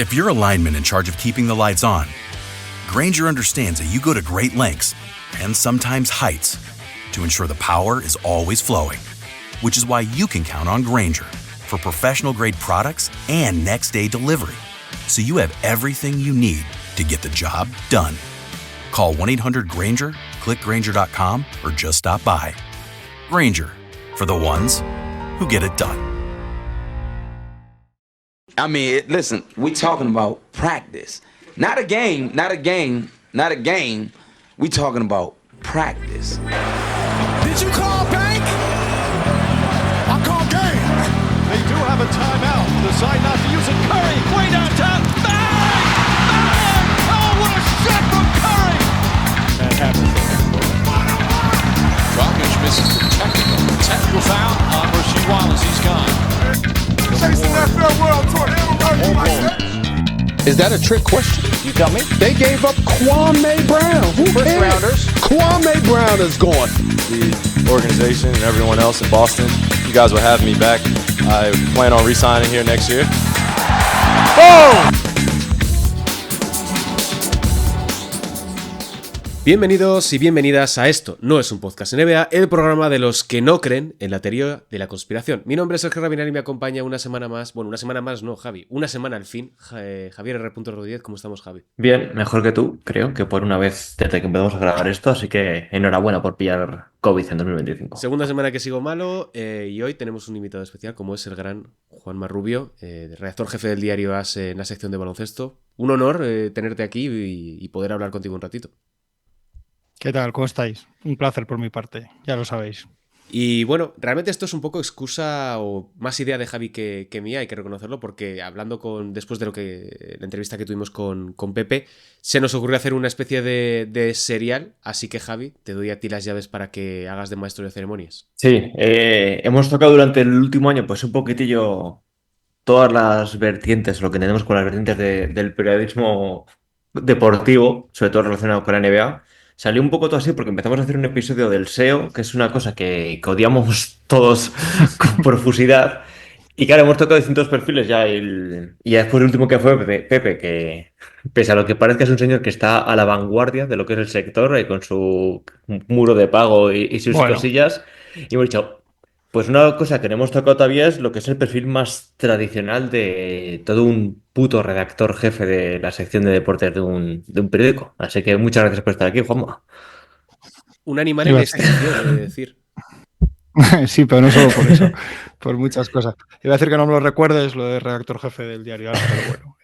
If you're a lineman in charge of keeping the lights on, Grainger understands that you go to great lengths and sometimes heights to ensure the power is always flowing, which is why you can count on Grainger for professional-grade products and next-day delivery, so you have everything you need to get the job done. Call 1-800-GRAINGER, click Grainger.com, or just stop by. Grainger, for the ones who get it done. I mean, listen, we talking about practice. Not a game. We talking about practice. Did you call bank? I call game. They do have a timeout. Decide not to use it. Curry, way downtown. Bang! Bang! Oh, what a shot from Curry! That happens. Dragic misses the technical foul on Rasheed Wallace. He's gone. Chasing that farewell tour. They don't hurt you like that. Is that a trick question? You tell me. They gave up Kwame Brown. Who First cares? rounders. Kwame Brown is gone. The organization and everyone else in Boston, you guys will have me back. I plan on re-signing here next year. ¡Boom! Bienvenidos y bienvenidas a Esto No Es Un Podcast NBA, el programa de los que no creen en la teoría de la conspiración. Mi nombre es Sergio Rabinal y me acompaña una semana más, Javi, una semana al fin, Javier R. Rodríguez. ¿Cómo estamos, Javi? Bien, mejor que tú, creo que por una vez desde que empezamos a grabar esto, así que enhorabuena por pillar COVID en 2025. Segunda semana que sigo malo y hoy tenemos un invitado especial como es el gran Juanma Rubio, redactor jefe del diario AS en la sección de baloncesto. Un honor tenerte aquí y poder hablar contigo un ratito. ¿Qué tal? ¿Cómo estáis? Un placer por mi parte, ya lo sabéis. Y bueno, realmente esto es un poco excusa o más idea de Javi que mía, hay que reconocerlo, porque hablando después de la entrevista que tuvimos con Pepe, se nos ocurrió hacer una especie de serial, así que Javi, te doy a ti las llaves para que hagas de maestro de ceremonias. Sí, hemos tocado durante el último año pues un poquitillo todas las vertientes, lo que tenemos con las vertientes del periodismo deportivo, sobre todo relacionado con la NBA. Salió un poco todo así porque empezamos a hacer un episodio del SEO, que es una cosa que odiamos todos con profusidad. Y claro, hemos tocado distintos perfiles ya. Y después el último que fue Pepe, que pese a lo que parezca es un señor que está a la vanguardia de lo que es el sector, con su muro de pago y sus cosillas. Y hemos dicho, pues una cosa que no hemos tocado todavía es lo que es el perfil más tradicional de todo un puto redactor jefe de la sección de deportes de un periódico. Así que muchas gracias por estar aquí, Juanma. Un animal en extinción, he de decir. Sí, pero no solo por eso, por muchas cosas. Iba a decir que no me lo recuerdes, lo de redactor jefe del diario, pero bueno,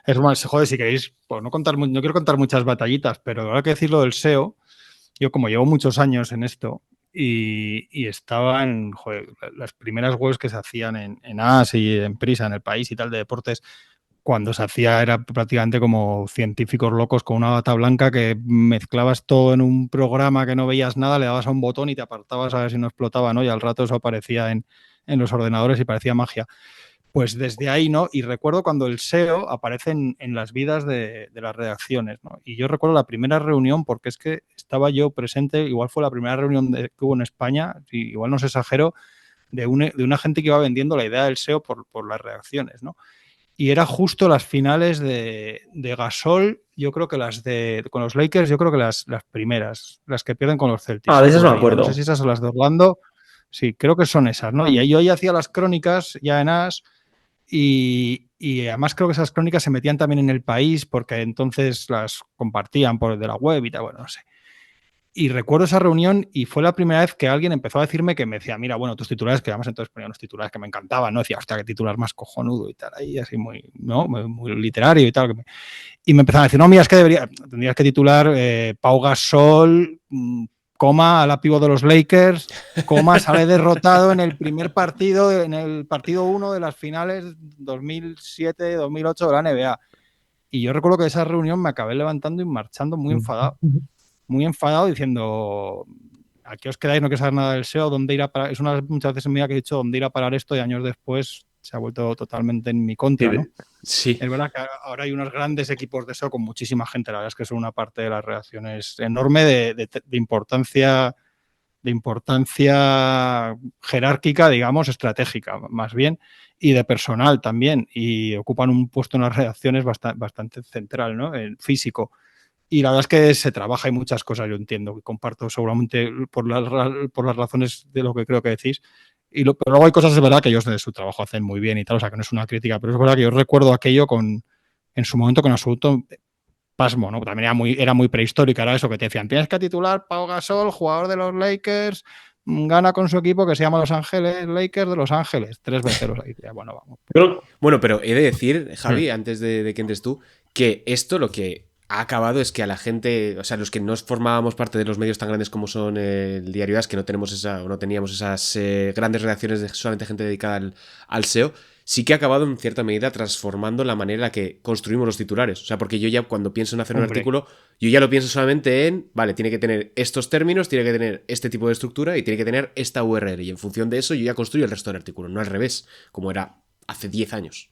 es más, joder, si queréis, pues no quiero contar muchas batallitas, pero ahora que decir lo del SEO, yo como llevo muchos años en esto, y estaba en las primeras webs que se hacían en AS y en Prisa, en El País y tal, de deportes, cuando se hacía era prácticamente como científicos locos con una bata blanca que mezclabas todo en un programa que no veías nada, le dabas a un botón y te apartabas a ver si no explotaba, ¿no? Y al rato eso aparecía en los ordenadores y parecía magia. Pues desde ahí, ¿no? Y recuerdo cuando el SEO aparece en las vidas de las redacciones, ¿no? Y yo recuerdo la primera reunión, porque es que estaba yo presente, igual fue la primera reunión que hubo en España, igual no se exagero, de una gente que iba vendiendo la idea del SEO por las redacciones, ¿no? Y era justo las finales de Gasol, yo creo que con los Lakers, yo creo que las primeras, las que pierden con los Celtics. De esas me acuerdo. No sé si esas son las de Orlando, sí, creo que son esas, ¿no? Y yo ya hacía las crónicas, ya en AS, y además creo que esas crónicas se metían también en El País porque entonces las compartían por de la web y tal, bueno, no sé. Y recuerdo esa reunión y fue la primera vez que alguien empezó a decirme que me decía, mira, bueno, tus titulares, que además entonces ponía unos titulares que me encantaban, ¿no? Decía, hostia, qué titular más cojonudo y tal, ahí así muy, ¿no? Muy literario y tal. Y me empezaron a decir, no, mira, es que tendrías que titular Pau Gasol, coma, a la pívot de los Lakers, coma, sale derrotado en el primer partido, en el partido 1 de las finales 2007-2008 de la NBA. Y yo recuerdo que de esa reunión me acabé levantando y marchando muy enfadado diciendo, aquí os quedáis, no quiero saber nada del SEO, dónde ir a parar. Es una de las muchas veces en mi vida que he dicho dónde ir a parar esto y años después se ha vuelto totalmente en mi contra, ¿no? Sí. Es verdad que ahora hay unos grandes equipos de SEO con muchísima gente, la verdad es que son una parte de las redacciones enorme de importancia importancia jerárquica, digamos, estratégica, más bien, y de personal también, y ocupan un puesto en las redacciones bastante central, ¿no? El físico. Y la verdad es que se trabaja y muchas cosas, yo entiendo, que comparto seguramente por las razones de lo que creo que decís. Pero luego hay cosas, es verdad, que ellos de su trabajo hacen muy bien y tal, o sea, que no es una crítica, pero es verdad que yo recuerdo aquello en su momento con absoluto pasmo, ¿no? También era muy prehistórica, era eso que te decían, tienes que titular Pau Gasol, jugador de los Lakers, gana con su equipo que se llama Los Ángeles Lakers de Los Ángeles, 3 veces. Ahí. Bueno, vamos. Bueno, pero he de decir, Javi, antes de que entres tú, que esto lo que ha acabado es que a la gente, o sea, los que no formábamos parte de los medios tan grandes como son el Diario AS, que no teníamos esas grandes redacciones de solamente gente dedicada al SEO, sí que ha acabado en cierta medida transformando la manera en la que construimos los titulares. O sea, porque yo ya cuando pienso en hacer un artículo, yo ya lo pienso solamente en, vale, tiene que tener estos términos, tiene que tener este tipo de estructura y tiene que tener esta URL. Y en función de eso yo ya construyo el resto del artículo, no al revés, como era hace 10 años.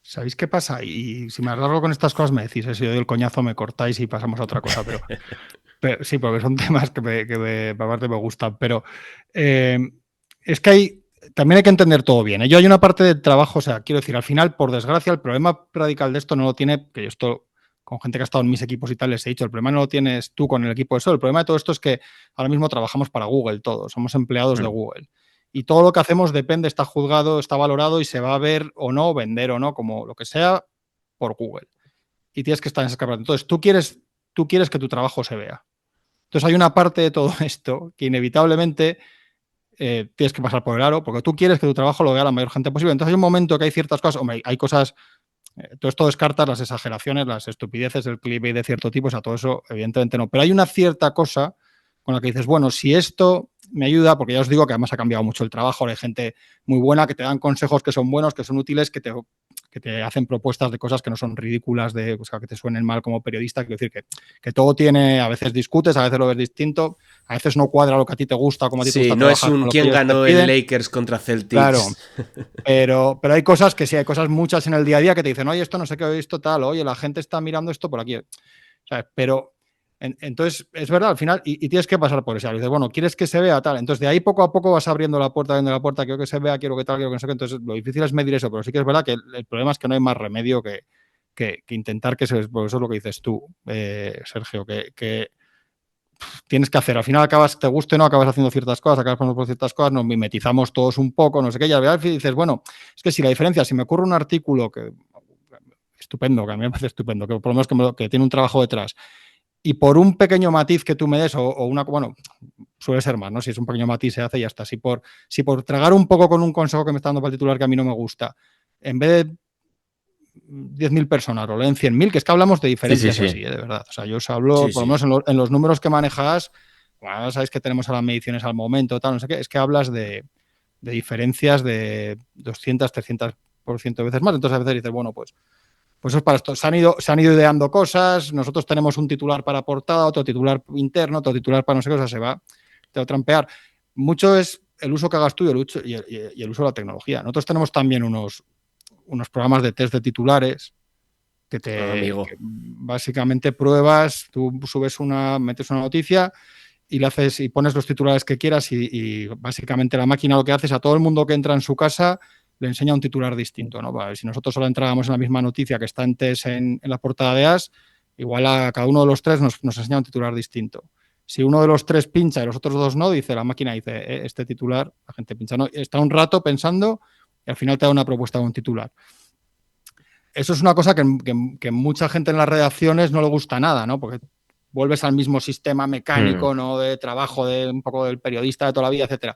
¿Sabéis qué pasa? Y si me alargo con estas cosas me decís, si yo doy el coñazo me cortáis y pasamos a otra cosa, pero sí, porque son temas que aparte me gustan, pero es que también hay que entender todo bien. Yo hay una parte de trabajo, o sea, quiero decir, al final, por desgracia, el problema radical de esto no lo tiene, que yo esto con gente que ha estado en mis equipos y tal les he dicho, el problema no lo tienes tú con el equipo de SEO, el problema de todo esto es que ahora mismo trabajamos para Google todos, somos empleados de Google. Y todo lo que hacemos depende, está juzgado, está valorado y se va a ver o no, vender o no, como lo que sea, por Google. Y tienes que estar en esa capacidad. Entonces, tú quieres que tu trabajo se vea. Entonces, hay una parte de todo esto que inevitablemente tienes que pasar por el aro, porque tú quieres que tu trabajo lo vea la mayor gente posible. Entonces, hay un momento que hay ciertas cosas, hombre, hay cosas, todo esto descartas las exageraciones, las estupideces del clickbait de cierto tipo, o sea, todo eso, evidentemente no. Pero hay una cierta cosa con la que dices, bueno, si esto me ayuda, porque ya os digo que además ha cambiado mucho el trabajo, hay gente muy buena que te dan consejos que son buenos, que son útiles, que te hacen propuestas de cosas que no son ridículas, o sea, que te suenen mal como periodista. Quiero decir que todo tiene, a veces discutes, a veces lo ves distinto, a veces no cuadra lo que a ti te gusta, como a ti te gusta. Sí, no es un quién ganó el Lakers contra Celtics. Claro, pero hay cosas que sí, hay cosas muchas en el día a día que te dicen, oye, esto no sé qué, oye, esto tal, oye, la gente está mirando esto por aquí. ¿Sabes? Pero entonces, es verdad, al final, y tienes que pasar por eso. Y dices, bueno, ¿quieres que se vea tal? Entonces, de ahí poco a poco vas abriendo la puerta, quiero que se vea, quiero que tal, quiero que no sé qué. Entonces, lo difícil es medir eso, pero sí que es verdad que el problema es que no hay más remedio que intentar que se... Por eso es lo que dices tú, Sergio, que tienes que hacer. Al final te guste o no, acabas haciendo ciertas cosas, acabas pasando por ciertas cosas, nos mimetizamos todos un poco, no sé qué, y al final dices, bueno, es que si la diferencia, si me ocurre un artículo que estupendo, que a mí me parece estupendo, que por lo menos que tiene un trabajo detrás, y por un pequeño matiz que tú me des, o una, bueno, suele ser más, ¿no? Si es un pequeño matiz se hace y ya está. Si por tragar un poco con un consejo que me está dando para el titular que a mí no me gusta, en vez de 10.000 personas o leen 100.000, que es que hablamos de diferencias así, de verdad. O sea, yo os hablo, por lo menos en los números que manejas, bueno, sabéis que tenemos ahora mediciones al momento, tal, no sé qué, es que hablas de diferencias de 200, 300% de veces más. Entonces a veces dices, bueno, pues eso es para esto. Se han ido ideando cosas, nosotros tenemos un titular para portada, otro titular interno, otro titular para no sé qué, o sea, te va a trampear. Mucho es el uso que hagas tú y el uso de la tecnología. Nosotros tenemos también unos programas de test de titulares que básicamente pruebas, tú metes una noticia y le haces y pones los titulares que quieras y básicamente la máquina lo que hace es a todo el mundo que entra en su casa le enseña un titular distinto, ¿no? Vale, si nosotros solo entrábamos en la misma noticia que está antes en la portada de AS, igual a cada uno de los tres nos enseña un titular distinto. Si uno de los tres pincha y los otros dos no, la máquina dice, este titular, la gente pincha, no, está un rato pensando y al final te da una propuesta de un titular. Eso es una cosa que mucha gente en las redacciones no le gusta nada, ¿no? Porque vuelves al mismo sistema mecánico, ¿no? De trabajo de un poco del periodista de toda la vida, etcétera.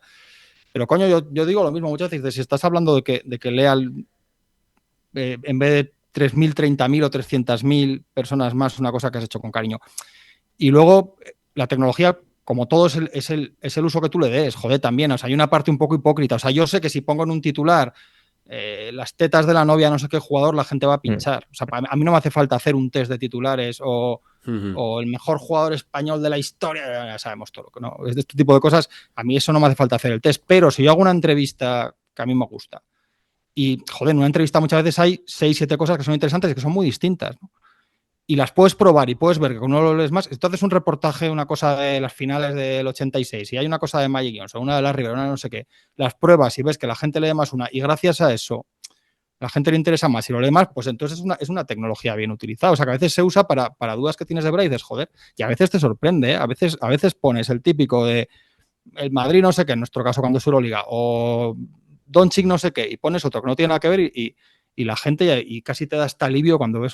Pero, coño, yo digo lo mismo muchas veces. Si estás hablando de que lea en vez de 3.000, 30.000 o 300.000 personas más una cosa que has hecho con cariño. Y luego, la tecnología, como todo, es el uso que tú le des. Joder, también. O sea, hay una parte un poco hipócrita. O sea, yo sé que si pongo en un titular las tetas de la novia no sé qué jugador, la gente va a pinchar. O sea, a mí no me hace falta hacer un test de titulares o el mejor jugador español de la historia, ya sabemos todo, ¿no? Es de este tipo de cosas, a mí eso no me hace falta hacer el test, pero si yo hago una entrevista que a mí me gusta y, joder, en una entrevista muchas veces hay 6, 7 cosas que son interesantes y que son muy distintas, ¿no? y las puedes probar y puedes ver que uno lo lees más. Entonces un reportaje, una cosa de las finales del 86 y hay una cosa de Magic Johnson, una de la Rivera, una no sé qué, las pruebas y ves que la gente lee más una y gracias a eso la gente le interesa más y lo lee más, pues entonces es una tecnología bien utilizada. O sea, que a veces se usa para dudas que tienes de verdad y dices, joder, y a veces te sorprende, ¿eh? A veces pones el típico de el Madrid no sé qué, en nuestro caso cuando es Euroliga, o Doncic no sé qué, y pones otro que no tiene nada que ver y la gente y casi te da hasta alivio cuando ves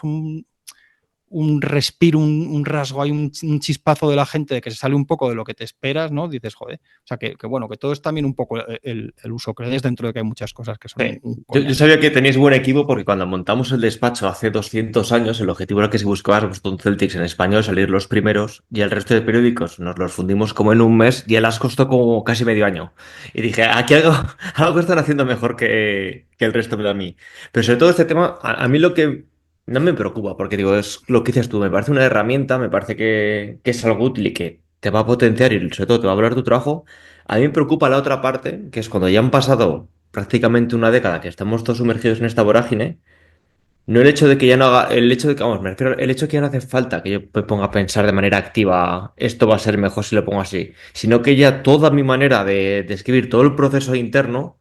un respiro, un rasgo, hay un chispazo de la gente de que se sale un poco de lo que te esperas, ¿no? Dices, joder, o sea, que bueno, que todo es también un poco el uso que des dentro de que hay muchas cosas que son Sí. un Yo sabía que tenéis buen equipo porque cuando montamos el despacho hace 200 años, el objetivo era que si buscabas Boston Celtics en español salir los primeros y el resto de periódicos nos los fundimos como en un mes y las costó como casi medio año. Y dije, aquí algo están haciendo mejor que el resto de a mí. Pero sobre todo este tema, a mí lo que no me preocupa, porque digo, es lo que dices tú, me parece una herramienta, me parece que es algo útil y que te va a potenciar y sobre todo te va a valorar tu trabajo. A mí me preocupa la otra parte, que es cuando ya han pasado prácticamente una década que estamos todos sumergidos en esta vorágine, no el hecho de que ya no haga, el hecho de que, vamos, me refiero, el hecho de que ya no hace falta que yo me ponga a pensar de manera activa, esto va a ser mejor si lo pongo así, sino que ya toda mi manera de escribir, todo el proceso interno,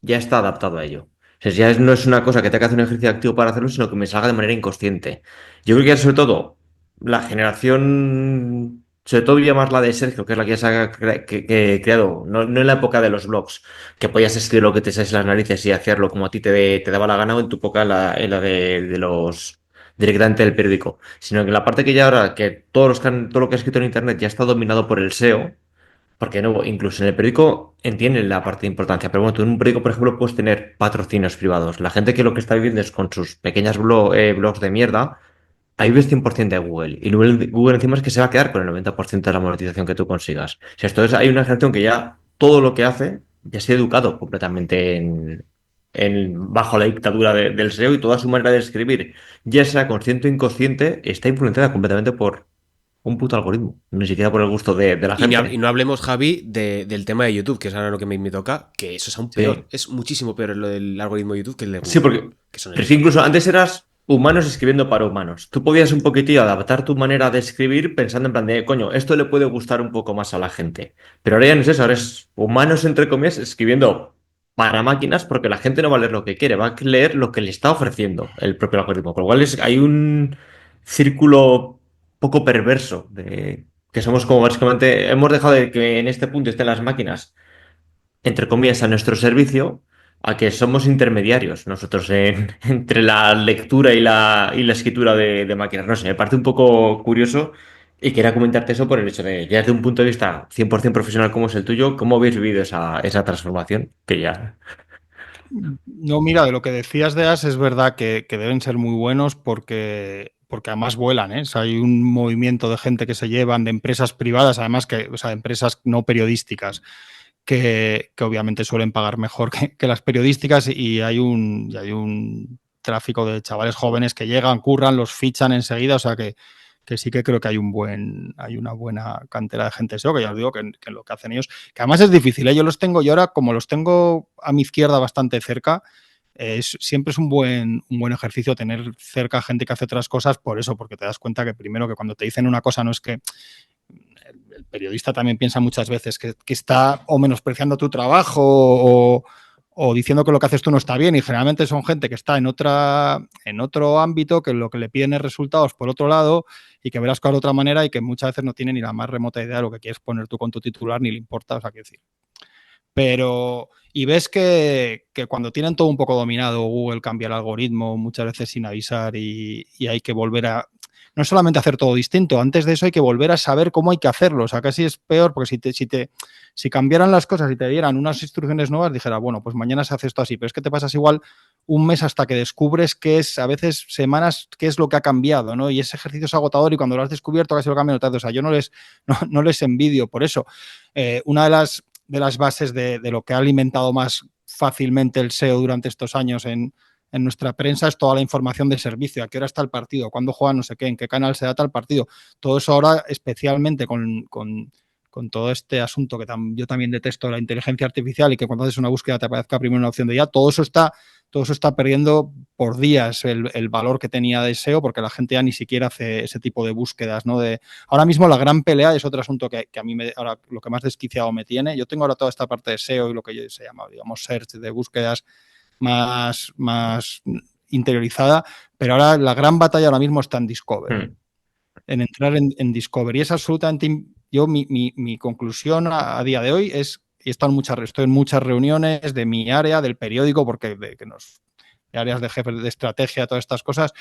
ya está adaptado a ello. O sea, ya no es una cosa que tenga que hacer un ejercicio activo para hacerlo, sino que me salga de manera inconsciente. Yo creo que sobre todo la generación, sobre todo ya más la de Sergio, que es la que ya se ha que he creado, no en la época de los blogs, que podías escribir lo que te sales las narices y hacerlo como a ti te daba la gana, o en tu época en la de los directamente del periódico, sino que en la parte que ya ahora, que todo lo que he escrito en internet ya está dominado por el SEO, porque no, incluso en el periódico entienden la parte de importancia, pero bueno, tú en un periódico, por ejemplo, puedes tener patrocinios privados. La gente que lo que está viviendo es con sus pequeñas blogs de mierda, ahí ves 100% de Google. Y Google encima es que se va a quedar con el 90% de la monetización que tú consigas. O sea, entonces hay una generación que ya todo lo que hace ya se ha educado completamente bajo la dictadura del SEO y toda su manera de escribir, ya sea consciente o inconsciente, está influenciada completamente por un puto algoritmo, ni siquiera por el gusto de la gente. Y no hablemos, Javi, del tema de YouTube, que es ahora lo que me toca, que eso es aún peor. Sí. Es muchísimo peor lo del algoritmo de YouTube que el de Google. Sí, porque pero sí, incluso antes eras humanos escribiendo para humanos. Tú podías un poquitillo adaptar tu manera de escribir pensando en plan de, coño, esto le puede gustar un poco más a la gente. Pero ahora ya no es eso, ahora es humanos, entre comillas, escribiendo para máquinas porque la gente no va a leer lo que quiere, va a leer lo que le está ofreciendo el propio algoritmo. Con lo cual hay un círculo poco perverso de que somos como básicamente, hemos dejado de que en este punto estén las máquinas, entre comillas, a nuestro servicio, a que somos intermediarios nosotros entre la lectura y la escritura de máquinas. No sé, me parece un poco curioso y quería comentarte eso por el hecho de, ya desde un punto de vista 100% profesional como es el tuyo, ¿cómo habéis vivido esa transformación? Que ya... No, mira, de lo que decías de As es verdad que deben ser muy buenos porque además vuelan, ¿eh? O sea, hay un movimiento de gente que se llevan, de empresas privadas, además o sea, empresas no periodísticas, que obviamente suelen pagar mejor que las periodísticas y hay un tráfico de chavales jóvenes que llegan, curran, los fichan enseguida, o sea que sí que creo que hay una buena cantera de gente SEO, que ya os digo que lo que hacen ellos, que además es difícil, ¿eh? Yo ahora, como los tengo a mi izquierda bastante cerca, siempre es un buen ejercicio tener cerca gente que hace otras cosas, por eso, porque te das cuenta que primero que cuando te dicen una cosa no es que el periodista también piensa muchas veces que está o menospreciando tu trabajo o diciendo que lo que haces tú no está bien, y generalmente son gente que está en otro ámbito, que lo que le piden es resultados por otro lado y que ve las cosas de otra manera y que muchas veces no tiene ni la más remota idea de lo que quieres poner tú con tu titular ni le importa, o sea, quiero decir. Pero, y ves que cuando tienen todo un poco dominado, Google cambia el algoritmo muchas veces sin avisar y hay que volver a, no solamente hacer todo distinto, antes de eso hay que volver a saber cómo hay que hacerlo, o sea, casi es peor, porque si cambiaran las cosas y te dieran unas instrucciones nuevas, dijera, bueno, pues mañana se hace esto así, pero es que te pasas igual un mes hasta que descubres qué es, a veces semanas, qué es lo que ha cambiado, ¿no? Y ese ejercicio es agotador y cuando lo has descubierto casi lo cambia otra vez. O sea, yo no les envidio por eso. Una de las bases de lo que ha alimentado más fácilmente el SEO durante estos años en nuestra prensa es toda la información de servicio, a qué hora está el partido, cuándo juega no sé qué, en qué canal se da tal partido. Todo eso ahora, especialmente con con todo este asunto que yo también detesto, la inteligencia artificial, y que cuando haces una búsqueda te aparezca primero una opción de ya, todo eso está perdiendo por días el valor que tenía de SEO, porque la gente ya ni siquiera hace ese tipo de búsquedas, ¿no? Ahora mismo la gran pelea es otro asunto que a mí ahora lo que más desquiciado me tiene. Yo tengo ahora toda esta parte de SEO y lo que se llama, digamos, search, de búsquedas más interiorizada, pero ahora la gran batalla ahora mismo está en Discover. En entrar en Discover. Y es absolutamente... mi conclusión a día de hoy es, y estoy en muchas reuniones de mi área, del periódico, porque de áreas de jefes de estrategia, todas estas cosas,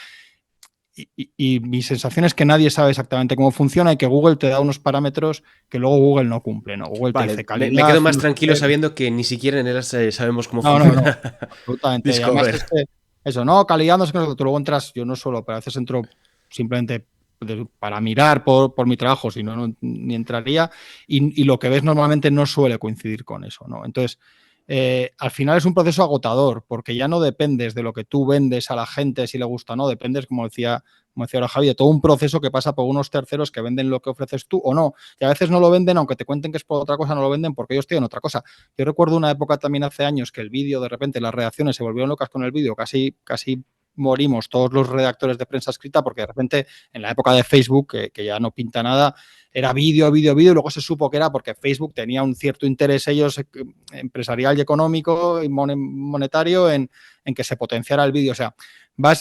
y mi sensación es que nadie sabe exactamente cómo funciona y que Google te da unos parámetros que luego Google no cumple, ¿no? Google te dice calidad... Me quedo más tranquilo sabiendo que ni siquiera en él sabemos cómo funciona. No, absolutamente. Y además eso, no, calidad, no sé qué, tú luego entras, yo no solo, pero a veces entro simplemente para mirar por mi trabajo, si no, ni entraría, y lo que ves normalmente no suele coincidir con eso, ¿no? Entonces, al final es un proceso agotador, porque ya no dependes de lo que tú vendes a la gente, si le gusta o no, dependes, como decía ahora Javi, de todo un proceso que pasa por unos terceros que venden lo que ofreces tú o no, y a veces no lo venden, aunque te cuenten que es por otra cosa, no lo venden porque ellos tienen otra cosa. Yo recuerdo una época también hace años que el vídeo, de repente las reacciones se volvieron locas con el vídeo, casi morimos todos los redactores de prensa escrita, porque de repente en la época de Facebook, que ya no pinta nada, era vídeo, y luego se supo que era porque Facebook tenía un cierto interés ellos empresarial y económico y monetario en que se potenciara el vídeo. O sea,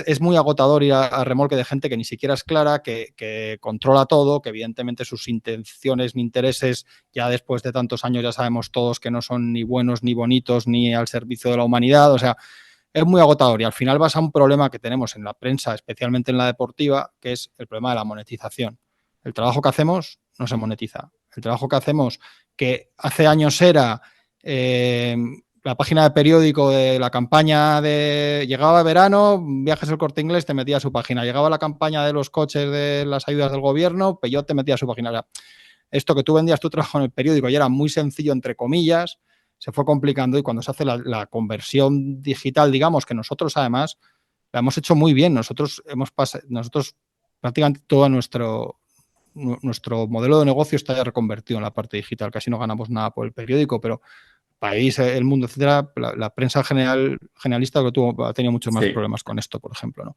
es muy agotador ir a remolque de gente que ni siquiera es clara, que controla todo, que evidentemente sus intenciones ni intereses ya después de tantos años ya sabemos todos que no son ni buenos ni bonitos ni al servicio de la humanidad. O sea, es muy agotador y al final vas a un problema que tenemos en la prensa, especialmente en la deportiva, que es el problema de la monetización. El trabajo que hacemos no se monetiza. El trabajo que hacemos, que hace años era la página de periódico de la campaña de... Llegaba verano, Viajes al Corte Inglés te metía a su página. Llegaba la campaña de los coches de las ayudas del gobierno, Peugeot te metía a su página. O sea, esto que tú vendías tu trabajo en el periódico y era muy sencillo, entre comillas, se fue complicando y cuando se hace la conversión digital, digamos, que nosotros además la hemos hecho muy bien. Nosotros prácticamente todo nuestro modelo de negocio está ya reconvertido en la parte digital. Casi no ganamos nada por el periódico, pero país, el mundo, etcétera, la prensa generalista ha tenido muchos más problemas con esto, por ejemplo, ¿no?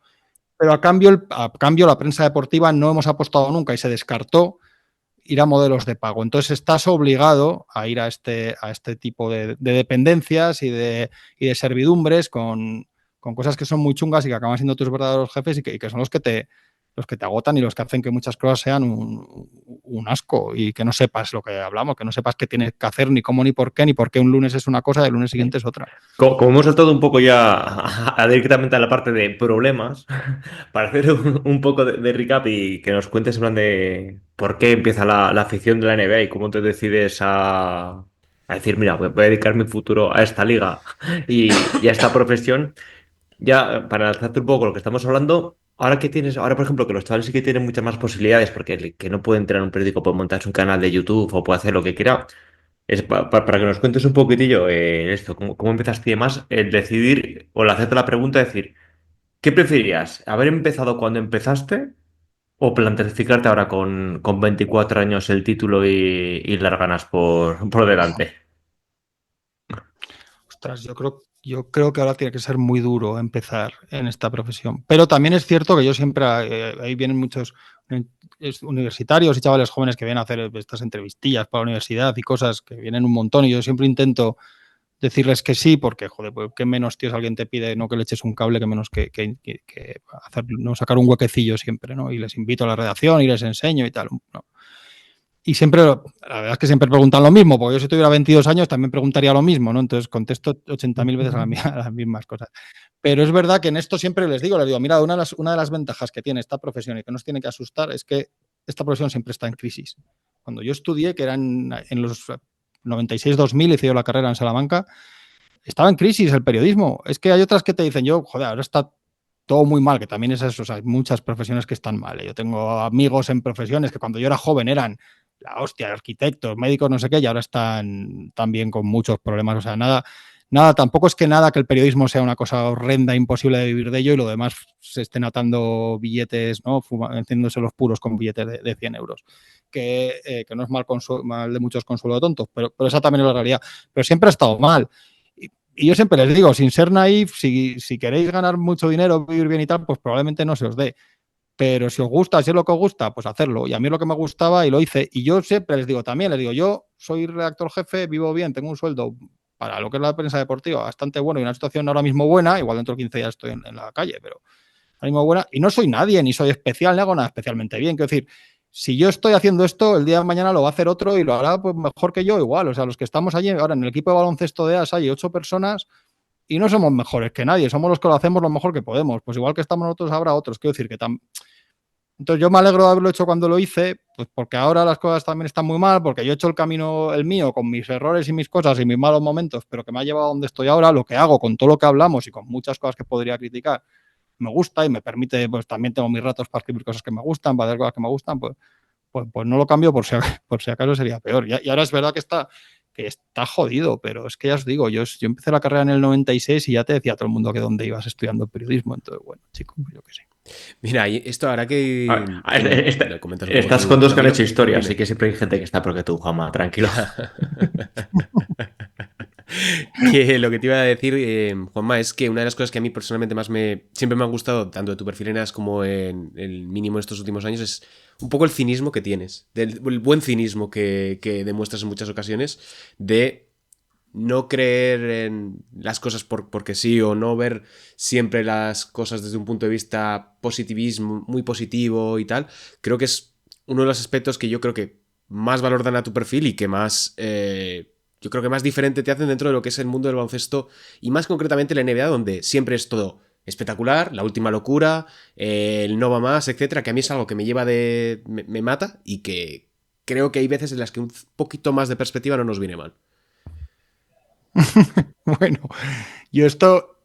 Pero a cambio la prensa deportiva no hemos apostado nunca y se descartó ir a modelos de pago. Entonces estás obligado a ir a este tipo de dependencias y de servidumbres con cosas que son muy chungas y que acaban siendo tus verdaderos jefes y que son los que te agotan y los que hacen que muchas cosas sean un asco y que no sepas lo que hablamos, que no sepas qué tienes que hacer, ni cómo, ni por qué un lunes es una cosa y el lunes siguiente es otra. Como hemos saltado un poco ya directamente a la parte de problemas, para hacer un poco de recap y que nos cuentes en plan de por qué empieza la afición de la NBA y cómo te decides a decir, mira, voy a dedicar mi futuro a esta liga y a esta profesión. Ya, para lanzarte un poco lo que estamos hablando, ahora por ejemplo, que los chavales sí que tienen muchas más posibilidades, porque el que no puede entrar en un periódico puede montarse un canal de YouTube o puede hacer lo que quiera, es para que nos cuentes un poquitillo esto, cómo empezaste y demás, el decidir, o el hacerte la pregunta, decir, ¿qué preferirías? ¿Haber empezado cuando empezaste o planificarte ahora con 24 años el título y las ganas por delante? Ostras, yo creo que ahora tiene que ser muy duro empezar en esta profesión. Pero también es cierto que yo siempre, ahí vienen muchos universitarios y chavales jóvenes que vienen a hacer estas entrevistillas para la universidad y cosas que vienen un montón y yo siempre intento decirles que sí, porque, joder, pues, qué menos, tío, si alguien te pide no que le eches un cable, que menos que hacer, no sacar un huequecillo siempre, ¿no? Y les invito a la redacción y les enseño y tal, ¿no? Y siempre, la verdad es que siempre preguntan lo mismo, porque yo si tuviera 22 años también preguntaría lo mismo, ¿no? Entonces contesto 80.000 veces a las mismas cosas. Pero es verdad que en esto siempre les digo, mira, una de las ventajas que tiene esta profesión y que nos tiene que asustar es que esta profesión siempre está en crisis. Cuando yo estudié, que eran en los 96-2000, hice yo la carrera en Salamanca, estaba en crisis el periodismo. Es que hay otras que te dicen, joder, ahora está todo muy mal, que también es eso, o sea, hay muchas profesiones que están mal. Yo tengo amigos en profesiones que cuando yo era joven eran la hostia, arquitectos, médicos, no sé qué, y ahora están también con muchos problemas. O sea, nada nada, tampoco es que nada que el periodismo sea una cosa horrenda, imposible de vivir de ello y lo demás se estén atando billetes, ¿no? Haciéndose los puros con billetes de 100 euros. Que no es mal de muchos consuelo de tontos, pero esa también es la realidad. Pero siempre ha estado mal. Y yo siempre les digo, sin ser naif, si queréis ganar mucho dinero, vivir bien y tal, pues probablemente no se os dé. Pero si os gusta, si es lo que os gusta, pues hacerlo. Y a mí es lo que me gustaba y lo hice. Y yo siempre les digo, yo soy redactor jefe, vivo bien, tengo un sueldo para lo que es la prensa deportiva bastante bueno y una situación ahora mismo buena, igual dentro de 15 días estoy en la calle, pero ahora mismo buena. Y no soy nadie, ni soy especial, ni hago nada especialmente bien. Quiero decir, si yo estoy haciendo esto, el día de mañana lo va a hacer otro y lo hará pues mejor que yo igual. O sea, los que estamos allí, ahora en el equipo de baloncesto de AS hay 8 personas y no somos mejores que nadie, somos los que lo hacemos lo mejor que podemos. Pues igual que estamos nosotros, habrá otros. Quiero decir que entonces yo me alegro de haberlo hecho cuando lo hice, pues porque ahora las cosas también están muy mal, porque yo he hecho el camino el mío con mis errores y mis cosas y mis malos momentos, pero que me ha llevado a donde estoy ahora, lo que hago con todo lo que hablamos y con muchas cosas que podría criticar, me gusta y me permite, pues también tengo mis ratos para escribir cosas que me gustan, para hacer cosas que me gustan, pues no lo cambio por si acaso sería peor. Y ahora es verdad que está jodido, pero es que ya os digo, yo empecé la carrera en el 96 y ya te decía todo el mundo que dónde ibas estudiando periodismo, entonces bueno, chico, yo qué sé. Mira, esto hará que... Estás con dos que han hecho historia, así que siempre hay gente que está porque tú, Juanma, tranquilo. Que lo que te iba a decir, Juanma, es que una de las cosas que a mí personalmente siempre me han gustado, tanto de tu perfil en AS como en el mínimo de estos últimos años, es un poco el cinismo que tienes, el buen cinismo que demuestras en muchas ocasiones, de no creer en las cosas porque sí, o no ver siempre las cosas desde un punto de vista positivismo, muy positivo y tal. Creo que es uno de los aspectos que yo creo que más valor dan a tu perfil y que más... yo creo que más diferente te hacen dentro de lo que es el mundo del baloncesto y más concretamente la NBA, donde siempre es todo espectacular, la última locura, el no va más, etcétera, que a mí es algo que me lleva me mata y que creo que hay veces en las que un poquito más de perspectiva no nos viene mal. Bueno, yo esto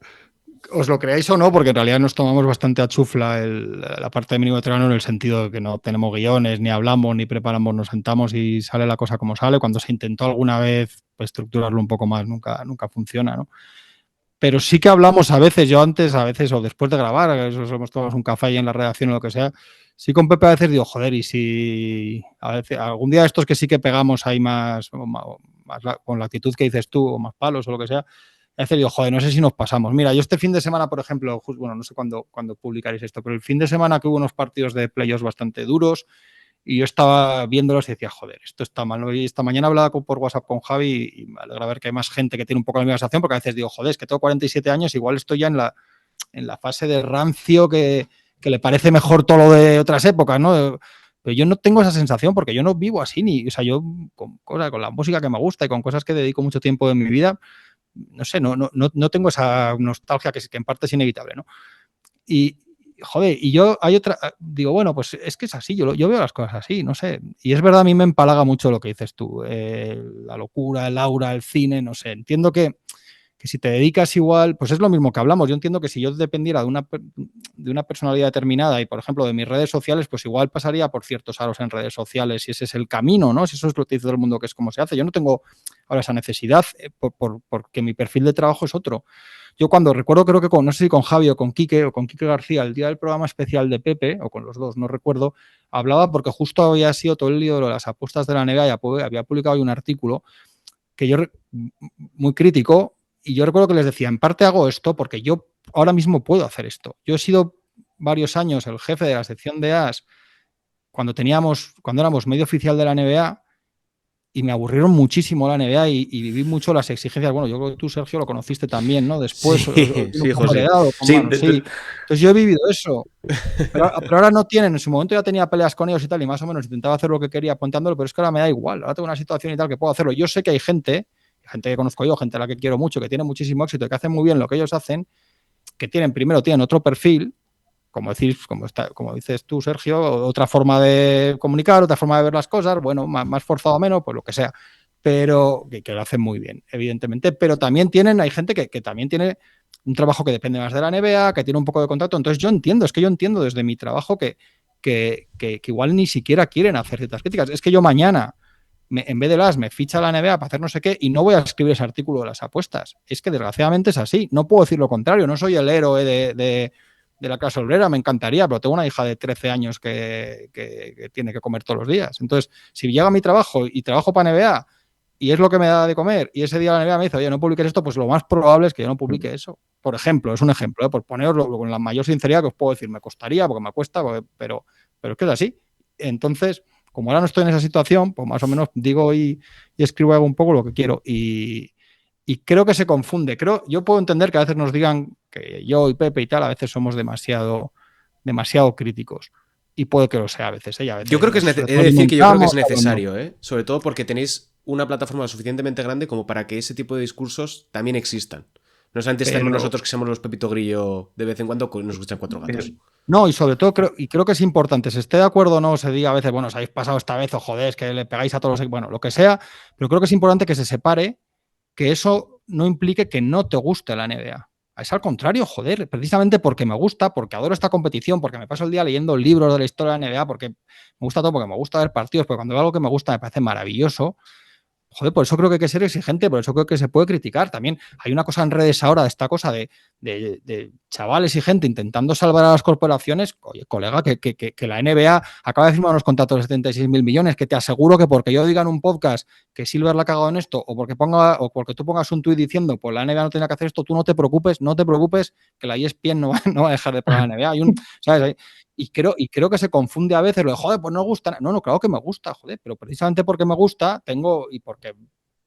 os lo creáis o no, porque en realidad nos tomamos bastante a chufla la parte de mínimo veterano en el sentido de que no tenemos guiones, ni hablamos, ni preparamos, nos sentamos y sale la cosa como sale. Cuando se intentó alguna vez pues, estructurarlo un poco más, nunca funciona, ¿no? Pero sí que hablamos a veces, yo antes, a veces, o después de grabar, a veces hemos tomado un café ahí en la redacción o lo que sea, sí con Pepe a veces digo, joder, y si a veces, algún día estos que sí que pegamos ahí más con la actitud que dices tú, o más palos o lo que sea, a veces digo, joder, no sé si nos pasamos. Mira, yo este fin de semana, por ejemplo, bueno, no sé cuándo publicaréis esto, pero el fin de semana que hubo unos partidos de playoffs bastante duros y yo estaba viéndolos y decía, joder, esto está mal, ¿no? Y esta mañana hablaba por WhatsApp con Javi y me alegra ver que hay más gente que tiene un poco la misma sensación, porque a veces digo, joder, es que tengo 47 años, igual estoy ya en la fase de rancio que le parece mejor todo lo de otras épocas, ¿no? Pero yo no tengo esa sensación porque yo no vivo así, o sea, yo con la música que me gusta y con cosas que dedico mucho tiempo de mi vida, no sé, no tengo esa nostalgia que en parte es inevitable, ¿no? Y, joder, y yo digo, bueno, pues es que es así, yo veo las cosas así, no sé. Y es verdad, a mí me empalaga mucho lo que dices tú, la locura, el aura, el cine, no sé. Entiendo que si te dedicas igual, pues es lo mismo que hablamos. Yo entiendo que si yo dependiera de una personalidad determinada y, por ejemplo, de mis redes sociales, pues igual pasaría por ciertos aros en redes sociales si ese es el camino, ¿no? Si eso es lo que dice todo el mundo que es como se hace. Yo no tengo ahora esa necesidad porque mi perfil de trabajo es otro. Yo cuando recuerdo, creo que no sé si con Javi o con Quique García, el día del programa especial de Pepe, o con los dos, no recuerdo, hablaba porque justo había sido todo el lío de las apuestas de la NBA y había publicado ahí un artículo que yo, muy crítico, y yo recuerdo que les decía, en parte hago esto porque yo ahora mismo puedo hacer esto. Yo he sido varios años el jefe de la sección de AS cuando éramos medio oficial de la NBA y me aburrieron muchísimo la NBA y viví mucho las exigencias. Bueno, yo creo que tú, Sergio, lo conociste también, ¿no? Después. Sí, José. Entonces yo he vivido eso. Pero ahora no tienen. En su momento ya tenía peleas con ellos y tal, y más o menos intentaba hacer lo que quería apuntándolo, pero es que ahora me da igual. Ahora tengo una situación y tal que puedo hacerlo. Yo sé que hay gente que conozco yo, gente a la que quiero mucho, que tiene muchísimo éxito, que hace muy bien lo que ellos hacen, que tienen otro perfil, como dices tú, Sergio, otra forma de comunicar, otra forma de ver las cosas, bueno, más forzado o menos, pues lo que sea, pero que lo hacen muy bien, evidentemente, pero también hay gente que también tiene un trabajo que depende más de la NBA, que tiene un poco de contacto, entonces yo entiendo desde mi trabajo que igual ni siquiera quieren hacer ciertas críticas, es que yo mañana en vez de me ficha la NBA para hacer no sé qué y no voy a escribir ese artículo de las apuestas. Es que desgraciadamente es así. No puedo decir lo contrario. No soy el héroe de la clase obrera, me encantaría, pero tengo una hija de 13 años que tiene que comer todos los días. Entonces, si llega a mi trabajo y trabajo para NBA y es lo que me da de comer y ese día la NBA me dice, oye, no publiques esto, pues lo más probable es que yo no publique eso. Por ejemplo, es un ejemplo, por poneroslo con la mayor sinceridad que os puedo decir, me costaría porque me cuesta, pero es que es así. Entonces, como ahora no estoy en esa situación, pues más o menos digo y escribo un poco lo que quiero y creo que se confunde. Yo puedo entender que a veces nos digan que yo y Pepe y tal, a veces somos demasiado críticos. Y puede que lo sea a veces. A veces yo creo que he de decir que yo creo que es necesario, sobre todo porque tenéis una plataforma suficientemente grande como para que ese tipo de discursos también existan. No solamente estemos nosotros que somos los Pepito Grillo de vez en cuando nos escuchan 4 gatos. No, y sobre todo creo que es importante, se esté de acuerdo o no, se diga a veces, bueno, os habéis pasado esta vez o joder, es que le pegáis a todos los... Bueno, lo que sea, pero creo que es importante que se separe, que eso no implique que no te guste la NBA. Es al contrario, joder, precisamente porque me gusta, porque adoro esta competición, porque me paso el día leyendo libros de la historia de la NBA, porque me gusta todo, porque me gusta ver partidos, porque cuando veo algo que me gusta me parece maravilloso. Joder, por eso creo que hay que ser exigente, por eso creo que se puede criticar. También hay una cosa en redes ahora, de esta cosa de chavales y gente intentando salvar a las corporaciones. Oye, colega, que la NBA acaba de firmar unos contratos de 76.000 millones, que te aseguro que porque yo diga en un podcast que Silver la ha cagado en esto, o porque tú pongas un tuit diciendo, pues la NBA no tenía que hacer esto, tú no te preocupes, que la ESPN no va a dejar de pagar la NBA. ¿Sabes? Y creo que se confunde a veces lo de, joder, pues no gusta. No, claro que me gusta, joder, pero precisamente porque me gusta, y porque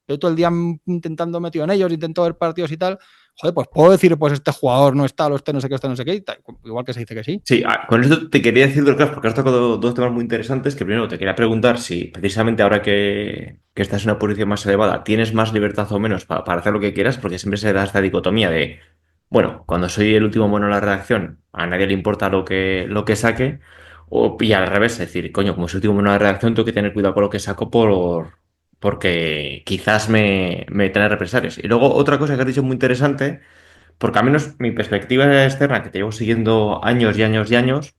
estoy todo el día intentando metido en ellos, intento ver partidos y tal, joder, pues puedo decir, pues este jugador no está, o este no sé qué, y tal, igual que se dice que sí. Sí, con esto te quería decir dos cosas, porque has tocado dos temas muy interesantes, que primero te quería preguntar si precisamente ahora que estás en una posición más elevada, ¿tienes más libertad o menos para hacer lo que quieras? Porque siempre se da esta dicotomía de, bueno, cuando soy el último mono en la redacción, a nadie le importa lo que saque, y al revés, es decir, coño, como soy el último mono en la redacción, tengo que tener cuidado con lo que saco porque quizás me trae represalias. Y luego otra cosa que has dicho muy interesante, porque al menos mi perspectiva externa, que te llevo siguiendo años y años y años,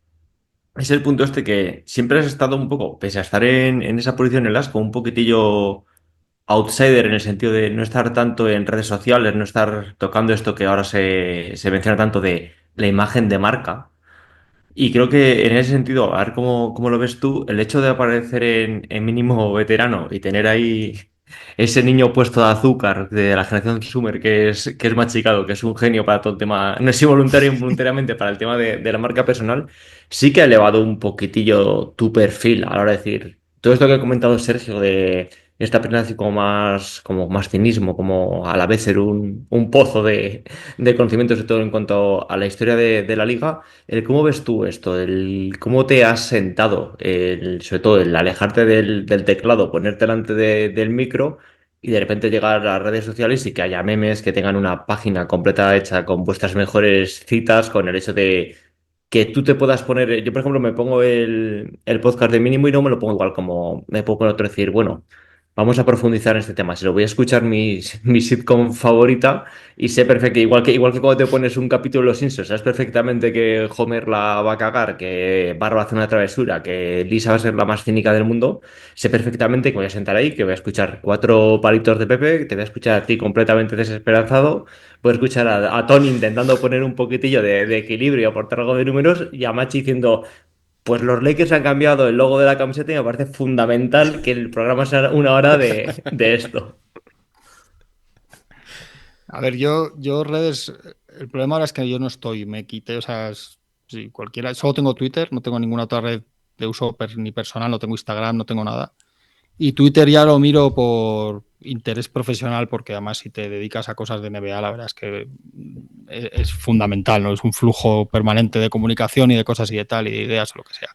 es el punto este que siempre has estado un poco, pese a estar en esa posición en el ASCO, un poquitillo outsider en el sentido de no estar tanto en redes sociales, no estar tocando esto que ahora se menciona tanto de la imagen de marca. Y creo que en ese sentido, a ver cómo lo ves tú, el hecho de aparecer en mínimo veterano y tener ahí ese niño puesto de azúcar de la generación Summer que es machicado, que es un genio para todo el tema, no es involuntario, involuntariamente para el tema de la marca personal, sí que ha elevado un poquitillo tu perfil a la hora de decir todo esto que ha comentado Sergio de esta persona así como más cinismo, como a la vez ser un pozo de conocimientos de todo en cuanto a la historia de la liga. ¿Cómo ves tú esto? ¿Cómo te has sentado? Sobre todo el alejarte del teclado, ponerte delante del micro y de repente llegar a las redes sociales y que haya memes que tengan una página completa hecha con vuestras mejores citas, con el hecho de que tú te puedas poner. Yo, por ejemplo, me pongo el podcast de mínimo y no me lo pongo igual como me puedo poner otro decir, bueno. Vamos a profundizar en este tema. Si lo voy a escuchar mi sitcom favorita y sé perfecto, igual que cuando te pones un capítulo de Los Simpsons, sabes perfectamente que Homer la va a cagar, que Bart va a hacer una travesura, que Lisa va a ser la más cínica del mundo, sé perfectamente que voy a sentar ahí, que voy a escuchar 4 palitos de Pepe, que te voy a escuchar a ti completamente desesperanzado, voy a escuchar a Tony intentando poner un poquitillo de equilibrio y aportar algo de números y a Machi diciendo... Pues los Lakers han cambiado el logo de la camiseta y me parece fundamental que el programa sea 1 hora de esto. A ver, yo redes, el problema ahora es que yo no estoy, me quité, o sea, sí, cualquiera, solo tengo Twitter, no tengo ninguna otra red de uso ni personal, no tengo Instagram, no tengo nada. Y Twitter ya lo miro por interés profesional, porque además si te dedicas a cosas de NBA, la verdad es que es fundamental, ¿no? Es un flujo permanente de comunicación y de cosas y de tal, y de ideas o lo que sea.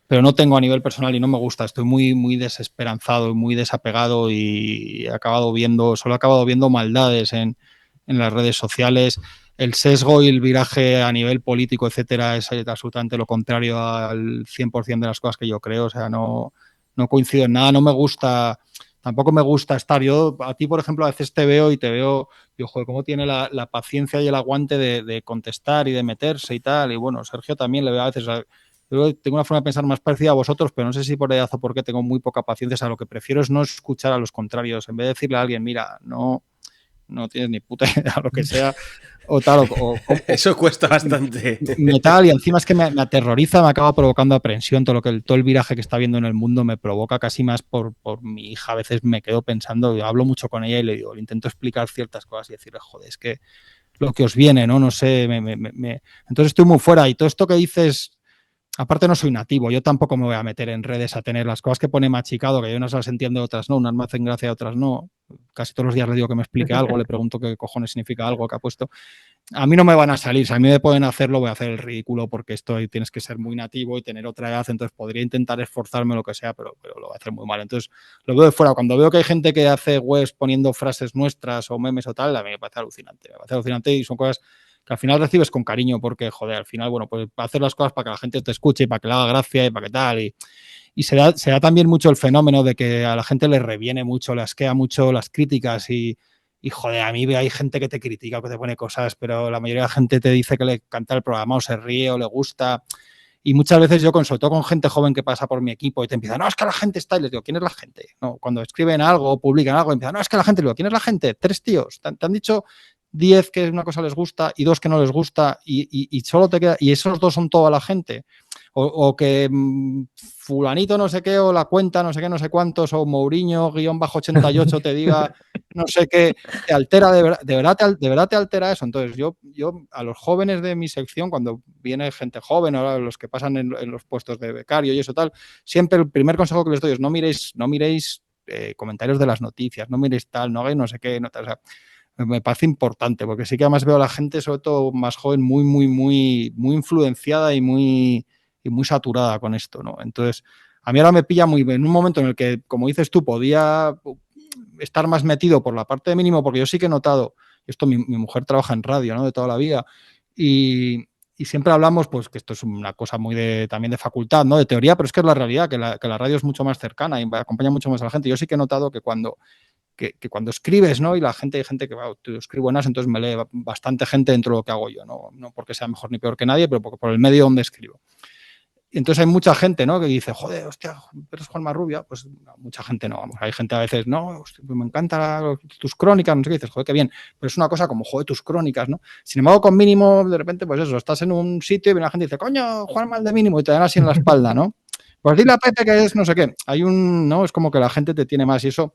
Pero no tengo a nivel personal y no me gusta, estoy muy, muy desesperanzado y muy desapegado y solo he acabado viendo maldades en las redes sociales. El sesgo y el viraje a nivel político, etcétera, es absolutamente lo contrario al 100% de las cosas que yo creo, o sea, no coincido en nada, no me gusta, tampoco me gusta estar. Yo, a ti, por ejemplo, a veces te veo, digo, joder, cómo tiene la paciencia y el aguante de contestar y de meterse y tal. Y bueno, Sergio también le veo a veces, Yo tengo una forma de pensar más parecida a vosotros, pero no sé si por edad o por qué tengo muy poca paciencia. O sea, lo que prefiero es no escuchar a los contrarios. En vez de decirle a alguien, mira, no tienes ni puta idea, lo que sea, o tal, Eso cuesta bastante. Metal, y encima es que me aterroriza, me acaba provocando aprensión. Todo el viraje que está viendo en el mundo me provoca casi más por mi hija. A veces me quedo pensando, hablo mucho con ella y le intento explicar ciertas cosas y decirle, joder, es que lo que os viene, no sé, entonces estoy muy fuera. Y todo esto que dices, aparte no soy nativo, yo tampoco me voy a meter en redes a tener las cosas que pone Machicado, que yo unas las entiendo, otras no, unas me hacen gracia, otras no. Casi todos los días le digo que me explique algo, le pregunto qué cojones significa algo que ha puesto. A mí no me van a salir, si a mí me pueden hacerlo, voy a hacer el ridículo porque tienes que ser muy nativo y tener otra edad, entonces podría intentar esforzarme lo que sea, pero lo voy a hacer muy mal. Entonces lo veo de fuera. Cuando veo que hay gente que hace webs poniendo frases nuestras o memes o tal, a mí me parece alucinante y son cosas que al final recibes con cariño porque, joder, al final, bueno, pues hacer las cosas para que la gente te escuche y para que le haga gracia y para que tal. Y se da también mucho el fenómeno de que a la gente le reviene mucho, le asquea mucho las críticas y joder, a mí hay gente que te critica o que te pone cosas, pero la mayoría de la gente te dice que le encanta el programa o se ríe o le gusta. Y muchas veces yo consulto con gente joven que pasa por mi equipo y te empieza, no, es que la gente está, y les digo, ¿quién es la gente? No, cuando escriben algo o publican algo, empiezan, no, es que la gente, le digo, ¿quién es la gente? 3 tíos, te han dicho 10 que una cosa les gusta y 2 que no les gusta y solo te queda, y esos 2 son toda la gente. O que fulanito no sé qué, o la cuenta no sé qué, no sé cuántos, o Mourinho-88 te diga no sé qué, te altera, de verdad te altera eso. Entonces yo a los jóvenes de mi sección, cuando viene gente joven, ahora los que pasan en los puestos de becario y eso tal, siempre el primer consejo que les doy es no miréis comentarios de las noticias, no miréis tal, no hagáis no sé qué, no tal, o sea, me parece importante, porque sí que además veo a la gente, sobre todo más joven, muy influenciada y muy saturada con esto, ¿no? Entonces, a mí ahora me pilla muy bien, en un momento en el que, como dices tú, podía estar más metido por la parte de mínimo, porque yo sí que he notado, esto mi mujer trabaja en radio, ¿no? De toda la vida, y siempre hablamos, pues, que esto es una cosa muy también de facultad, ¿no? De teoría, pero es que es la realidad, que la radio es mucho más cercana y acompaña mucho más a la gente. Yo sí que he notado que cuando escribes, ¿no? Y hay gente que, wow, tú escribo buenas, entonces me lee bastante gente dentro de lo que hago yo, ¿no? No porque sea mejor ni peor que nadie, pero porque por el medio donde escribo. Y entonces hay mucha gente, ¿no? Que dice, joder, hostia, eres Juanma Rubio. Pues no, mucha gente no, vamos. Hay gente a veces, no, hostia, pues me encantan tus crónicas, no sé qué, dices, joder, qué bien. Pero es una cosa como, joder, tus crónicas, ¿no? Sin embargo, con mínimo, de repente, pues eso, estás en un sitio y viene la gente y dice, coño, Juanma el de mínimo, y te dan así en la espalda, ¿no? Pues dile a Pepe que es no sé qué. ¿No? Es como que la gente te tiene más y eso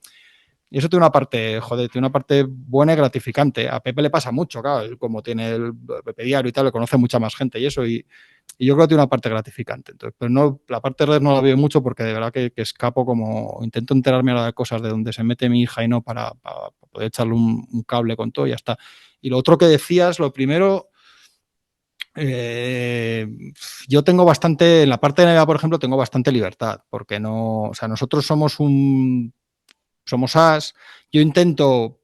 tiene una parte, joder, tiene una parte buena y gratificante. A Pepe le pasa mucho, claro, como tiene el Pepe Diario y tal, le conoce mucha más gente y eso, y yo creo que tiene una parte gratificante. Entonces, pero no, la parte de redes no la veo mucho porque de verdad que escapo, como intento enterarme ahora de cosas de donde se mete mi hija y no para poder echarle un cable con todo y ya está. Y lo otro que decías, lo primero, yo tengo bastante, en la parte de NBA, por ejemplo, tengo bastante libertad, porque no, o sea, nosotros somos AS. Yo intento,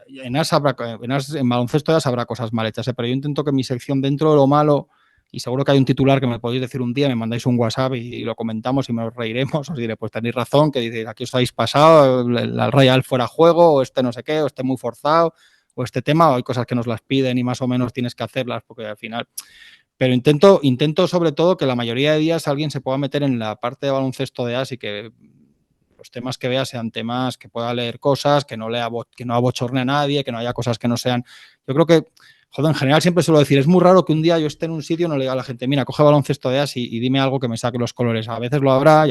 en baloncesto ya sabrá cosas mal hechas, pero yo intento que mi sección, dentro de lo malo, y seguro que hay un titular que me podéis decir un día, me mandáis un WhatsApp y lo comentamos y me lo reiremos, os diré, pues tenéis razón, que dice, aquí os habéis pasado, el Real fuera juego, o este no sé qué, o este muy forzado, o este tema, o hay cosas que nos las piden y más o menos tienes que hacerlas, porque al final... Pero intento sobre todo que la mayoría de días alguien se pueda meter en la parte de baloncesto de AS y que los temas que vea sean temas que pueda leer cosas, que no abochorne a nadie, que no haya cosas que no sean... Yo creo que, joder, en general siempre suelo decir, es muy raro que un día yo esté en un sitio y no le diga a la gente, mira, coge baloncesto de AS y dime algo que me saque los colores. A veces lo habrá,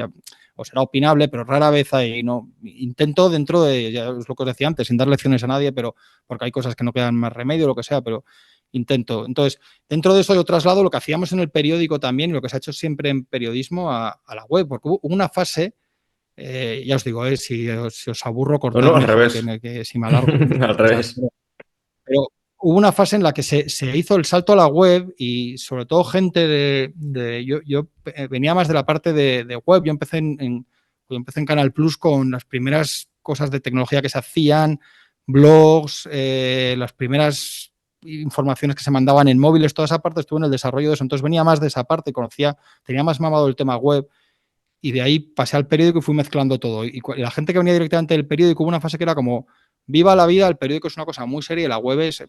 o será opinable, pero rara vez hay, no. Intento dentro de, ya es lo que os decía antes, sin dar lecciones a nadie, pero porque hay cosas que no quedan más remedio, lo que sea, pero intento. Entonces, dentro de eso yo traslado lo que hacíamos en el periódico también, y lo que se ha hecho siempre en periodismo a la web, porque hubo una fase... ya os digo, si os aburro, cortadme, no, al revés. que si me alargo. Al revés. Pero hubo una fase en la que se hizo el salto a la web y sobre todo gente yo venía más de la parte de web. Yo empecé en Canal Plus con las primeras cosas de tecnología que se hacían, blogs, las primeras informaciones que se mandaban en móviles, toda esa parte estuve en el desarrollo de eso. Entonces venía más de esa parte, tenía más mamado el tema web. Y de ahí pasé al periódico y fui mezclando todo. Y la gente que venía directamente del periódico, hubo una fase que era como, viva la vida, el periódico es una cosa muy seria y la web se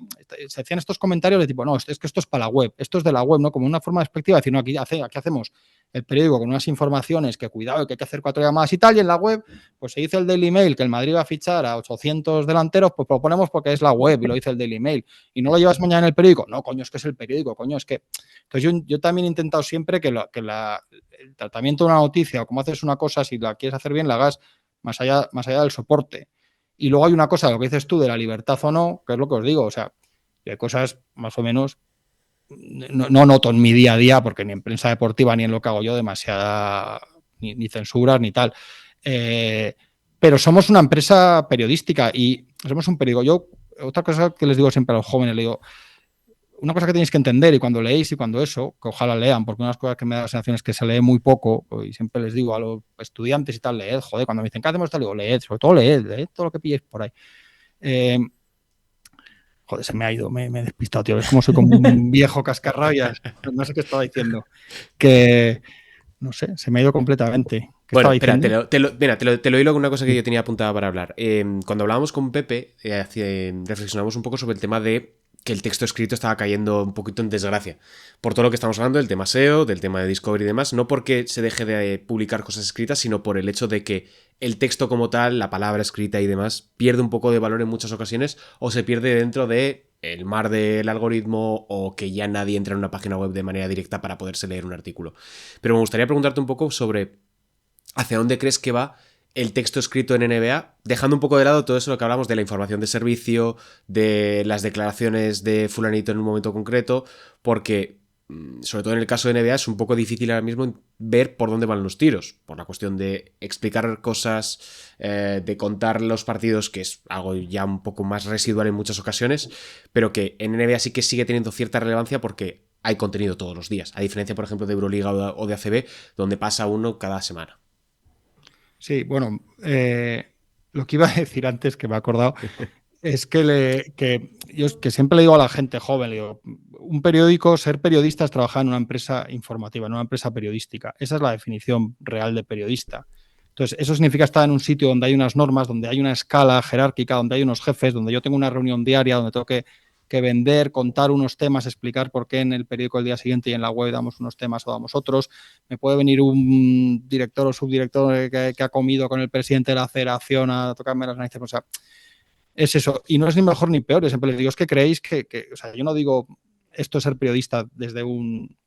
hacían estos comentarios de tipo, no, es que esto es para la web, esto es de la web, ¿no? Como una forma despectiva de decir, no, aquí hacemos el periódico con unas informaciones que cuidado, que hay que hacer 4 llamadas y tal, y en la web, pues se dice el Daily Mail que el Madrid va a fichar a 800 delanteros, pues lo ponemos porque es la web y lo dice el Daily Mail. Y no lo llevas mañana en el periódico. No, coño, es que es el periódico, coño, es que... Entonces yo también he intentado siempre que el tratamiento de una noticia o cómo haces una cosa, si la quieres hacer bien, la hagas más allá del soporte. Y luego hay una cosa, lo que dices tú, de la libertad o no, que es lo que os digo, o sea, hay cosas más o menos... No noto en mi día a día, porque ni en prensa deportiva ni en lo que hago yo demasiada ni censuras ni tal. Pero somos una empresa periodística y somos un periódico. Yo, otra cosa que les digo siempre a los jóvenes, le digo, una cosa que tenéis que entender y cuando leéis y cuando eso, que ojalá lean, porque una de las cosas que me da la sensación es que se lee muy poco y siempre les digo a los estudiantes y tal, leed, joder, cuando me dicen, ¿qué hacemos? Tal, digo, leed, sobre todo leed todo lo que pilléis por ahí. Joder, se me ha ido, me he despistado, tío. Es como soy como un viejo cascarrabias. No sé qué estaba diciendo. Que, no sé, se me ha ido completamente. Bueno, espera, te lo hilo con una cosa que yo tenía apuntada para hablar. Cuando hablábamos con Pepe, reflexionamos un poco sobre el tema de que el texto escrito estaba cayendo un poquito en desgracia. Por todo lo que estamos hablando, del tema SEO, del tema de Discovery y demás, no porque se deje de publicar cosas escritas, sino por el hecho de que el texto como tal, la palabra escrita y demás, pierde un poco de valor en muchas ocasiones o se pierde dentro de el mar del algoritmo o que ya nadie entra en una página web de manera directa para poderse leer un artículo. Pero me gustaría preguntarte un poco sobre hacia dónde crees que va el texto escrito en NBA, dejando un poco de lado todo eso lo que hablamos de la información de servicio, de las declaraciones de fulanito en un momento concreto, porque sobre todo en el caso de NBA es un poco difícil ahora mismo ver por dónde van los tiros, por la cuestión de explicar cosas, de contar los partidos, que es algo ya un poco más residual en muchas ocasiones, pero que en NBA sí que sigue teniendo cierta relevancia porque hay contenido todos los días, a diferencia por ejemplo de Euroliga o de ACB, donde pasa uno cada semana. Sí, bueno, lo que iba a decir antes, que me he acordado, es que yo que siempre le digo a la gente joven, le digo, un periódico, ser periodista es trabajar en una empresa informativa, en una empresa periodística. Esa es la definición real de periodista. Entonces, eso significa estar en un sitio donde hay unas normas, donde hay una escala jerárquica, donde hay unos jefes, donde yo tengo una reunión diaria, donde tengo que vender, contar unos temas, explicar por qué en el periódico el día siguiente y en la web damos unos temas o damos otros. Me puede venir un director o subdirector que ha comido con el presidente de la federación a tocarme las narices. O sea, es eso. Y no es ni mejor ni peor. Yo siempre les digo, es que creéis que o sea, yo no digo esto es ser periodista desde un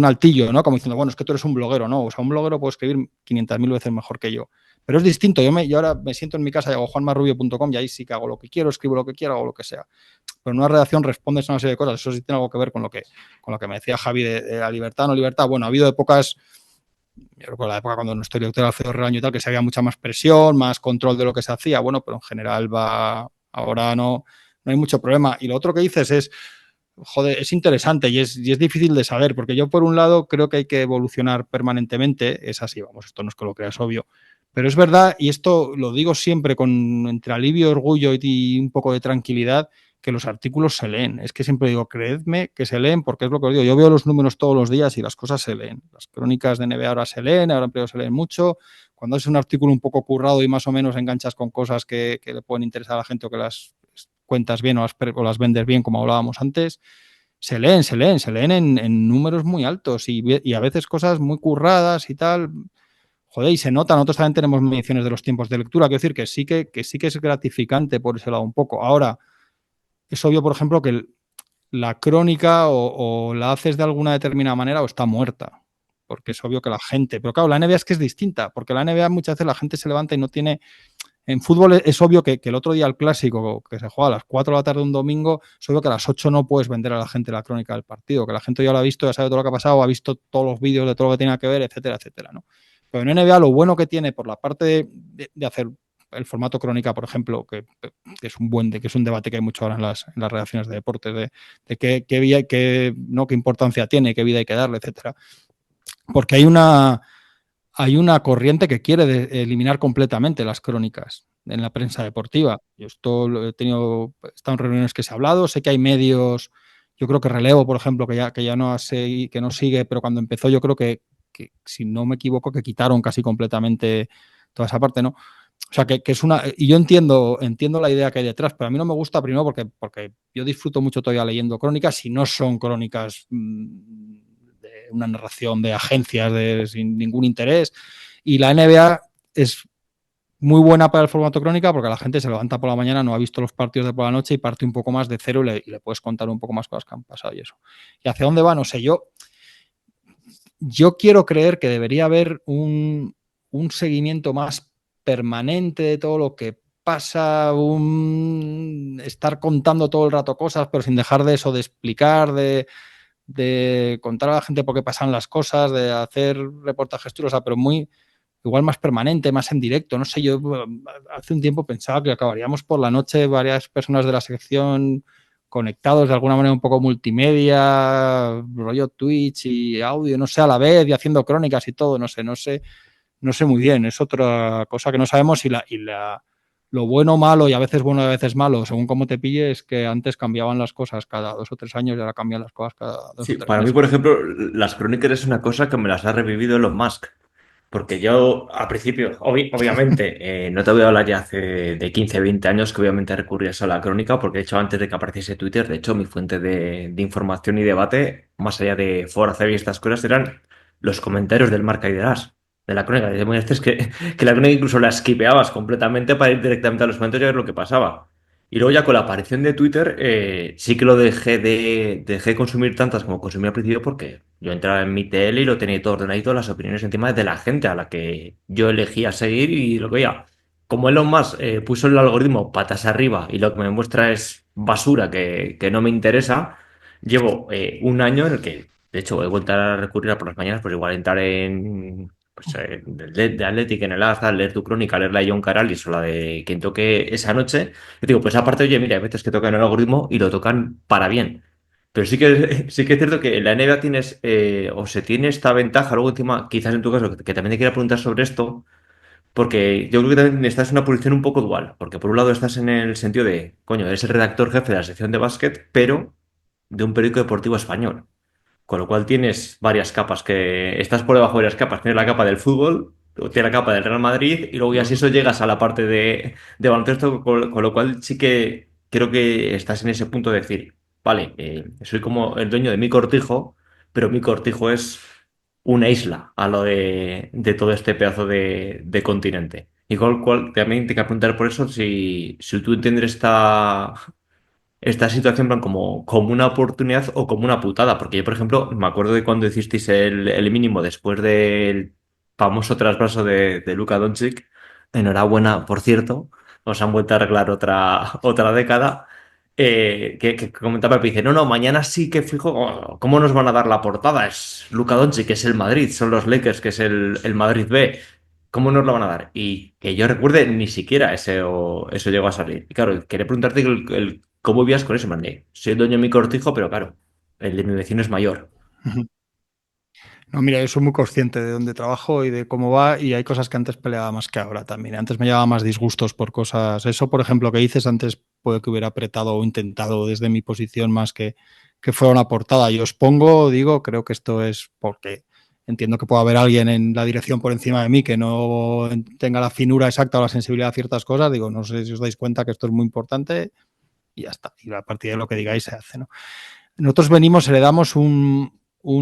altillo, ¿no? Como diciendo, bueno, es que tú eres un bloguero, ¿no? O sea, un bloguero puede escribir 500.000 veces mejor que yo. Pero es distinto. Yo ahora me siento en mi casa y hago juanmarrubio.com y ahí sí que hago lo que quiero, escribo lo que quiero, hago lo que sea. Pero en una redacción respondes a una serie de cosas. Eso sí tiene algo que ver con lo que me decía Javi de la libertad, no libertad. Bueno, ha habido épocas, yo recuerdo la época cuando nuestro director Alfredo Relaño y tal, que se había mucha más presión, más control de lo que se hacía. Bueno, pero en general ahora no hay mucho problema. Y lo otro que dices es, joder, es interesante y es difícil de saber, porque yo por un lado creo que hay que evolucionar permanentemente. Es así, vamos, esto no es que lo creas, obvio. Pero es verdad, y esto lo digo siempre entre alivio, orgullo y un poco de tranquilidad, que los artículos se leen. Es que siempre digo, creedme que se leen, porque es lo que os digo. Yo veo los números todos los días y las cosas se leen. Las crónicas de NBA ahora se leen, ahora en periodo se leen mucho. Cuando es un artículo un poco currado y más o menos enganchas con cosas que le pueden interesar a la gente o que las cuentas bien o las vendes bien, como hablábamos antes, se leen en números muy altos y a veces cosas muy curradas y tal. Joder, y se nota, nosotros también tenemos mediciones de los tiempos de lectura, quiero decir que sí que es gratificante por ese lado un poco. Ahora, es obvio, por ejemplo, que la crónica o la haces de alguna determinada manera o está muerta, porque es obvio que la gente... Pero claro, la NBA es que es distinta, porque la NBA muchas veces la gente se levanta y no tiene... En fútbol es obvio que el otro día el clásico, que se juega a las 4 de la tarde un domingo, es obvio que a las 8 no puedes vender a la gente la crónica del partido, que la gente ya lo ha visto, ya sabe todo lo que ha pasado, ha visto todos los vídeos de todo lo que tenga que ver, etcétera, etcétera, ¿no? Pero en NBA lo bueno que tiene por la parte de hacer el formato crónica, por ejemplo, que es un debate que hay mucho ahora en las redacciones de deportes, de qué importancia tiene, qué vida hay que darle, etcétera. Porque hay una corriente que quiere eliminar completamente las crónicas en la prensa deportiva. Yo esto lo he estado en reuniones que se ha hablado, sé que hay medios, yo creo que Relevo, por ejemplo, que ya no sigue, pero cuando empezó yo creo que si no me equivoco, que quitaron casi completamente toda esa parte, ¿no? O sea, que es una... Y yo entiendo la idea que hay detrás, pero a mí no me gusta primero porque yo disfruto mucho todavía leyendo crónicas y no son crónicas una narración de agencias sin ningún interés. Y la NBA es muy buena para el formato crónica porque la gente se levanta por la mañana, no ha visto los partidos de por la noche y parte un poco más de cero y le puedes contar un poco más cosas que han pasado y eso. ¿Y hacia dónde va? No sé, yo quiero creer que debería haber un seguimiento más permanente de todo lo que pasa, estar contando todo el rato cosas, pero sin dejar de eso, de explicar, de contar a la gente por qué pasan las cosas, de hacer reportajes tuyos, pero igual más permanente, más en directo. No sé, yo hace un tiempo pensaba que acabaríamos por la noche varias personas de la sección conectados de alguna manera un poco multimedia, rollo Twitch y audio, no sé, a la vez y haciendo crónicas y todo, no sé muy bien. Es otra cosa que no sabemos y lo bueno, malo y a veces bueno y a veces malo, según cómo te pille, es que antes cambiaban las cosas cada 2 o 3 años y ahora cambian las cosas cada 2 o 3 para meses. mí, por ejemplo, las crónicas es una cosa que me las ha revivido Elon Musk. Porque yo, al principio, obviamente, no te voy a hablar ya hace de 15, 20 años que obviamente recurrías a la crónica, porque de hecho antes de que apareciese Twitter, de hecho mi fuente de información y debate, más allá de Fora y estas cosas, eran los comentarios del Marca y de la crónica. Y es que la crónica incluso la skipeabas completamente para ir directamente a los comentarios y ver lo que pasaba. Y luego ya con la aparición de Twitter, sí que lo dejé de consumir tantas como consumía al principio porque yo entraba en mi tele y lo tenía todo ordenadito, las opiniones encima de la gente a la que yo elegía seguir y lo veía. Como Elon Musk puso el algoritmo patas arriba y lo que me muestra es basura que no me interesa, llevo un año en el que, de hecho, he vuelto a recurrir a por las mañanas, pues igual entrar en de Athletic en el Azar, leer tu crónica, leer la de John Caralis o la de quien toque esa noche. Yo digo, pues aparte, oye, mira, hay veces que tocan el algoritmo y lo tocan para bien. Pero sí que es cierto que en la NBA tienes, o se tiene esta ventaja, luego encima, quizás en tu caso, que también te quiera preguntar sobre esto, porque yo creo que también estás en una posición un poco dual, porque por un lado estás en el sentido de, coño, eres el redactor jefe de la sección de básquet, pero de un periódico deportivo español. Con lo cual tienes varias capas que estás por debajo de varias capas. Tienes la capa del fútbol, tienes la capa del Real Madrid y luego ya si eso llegas a la parte de baloncesto, con lo cual sí que creo que estás en ese punto de decir, vale, soy como el dueño de mi cortijo, pero mi cortijo es una isla a lo de todo este pedazo de continente. Y también te quiero preguntar por eso si tú entiendes esta situación en plan, como una oportunidad o como una putada. Porque yo, por ejemplo, me acuerdo de cuando hicisteis el mínimo después del famoso traspaso de Luka Doncic. Enhorabuena, por cierto. Os han vuelto a arreglar otra década. Que comentaba Pepe, dice, no, mañana sí que fijo, ¿cómo nos van a dar la portada? Es Luka Doncic, que es el Madrid, son los Lakers, que es el Madrid B. ¿Cómo nos lo van a dar? Y que yo recuerde, ni siquiera eso llegó a salir. Y claro, quería preguntarte cómo vivías con eso, man. Soy dueño de mi cortijo, pero claro, el de mi vecino es mayor. No, mira, yo soy muy consciente de dónde trabajo y de cómo va y hay cosas que antes peleaba más que ahora también. Antes me llevaba más disgustos por cosas. Eso, por ejemplo, que dices antes puede que hubiera apretado o intentado desde mi posición más que fuera una portada. Yo os pongo, digo, creo que esto es porque entiendo que puede haber alguien en la dirección por encima de mí que no tenga la finura exacta o la sensibilidad a ciertas cosas. Digo, no sé si os dais cuenta que esto es muy importante y ya está. Y a partir de lo que digáis se hace, ¿no? Nosotros heredamos un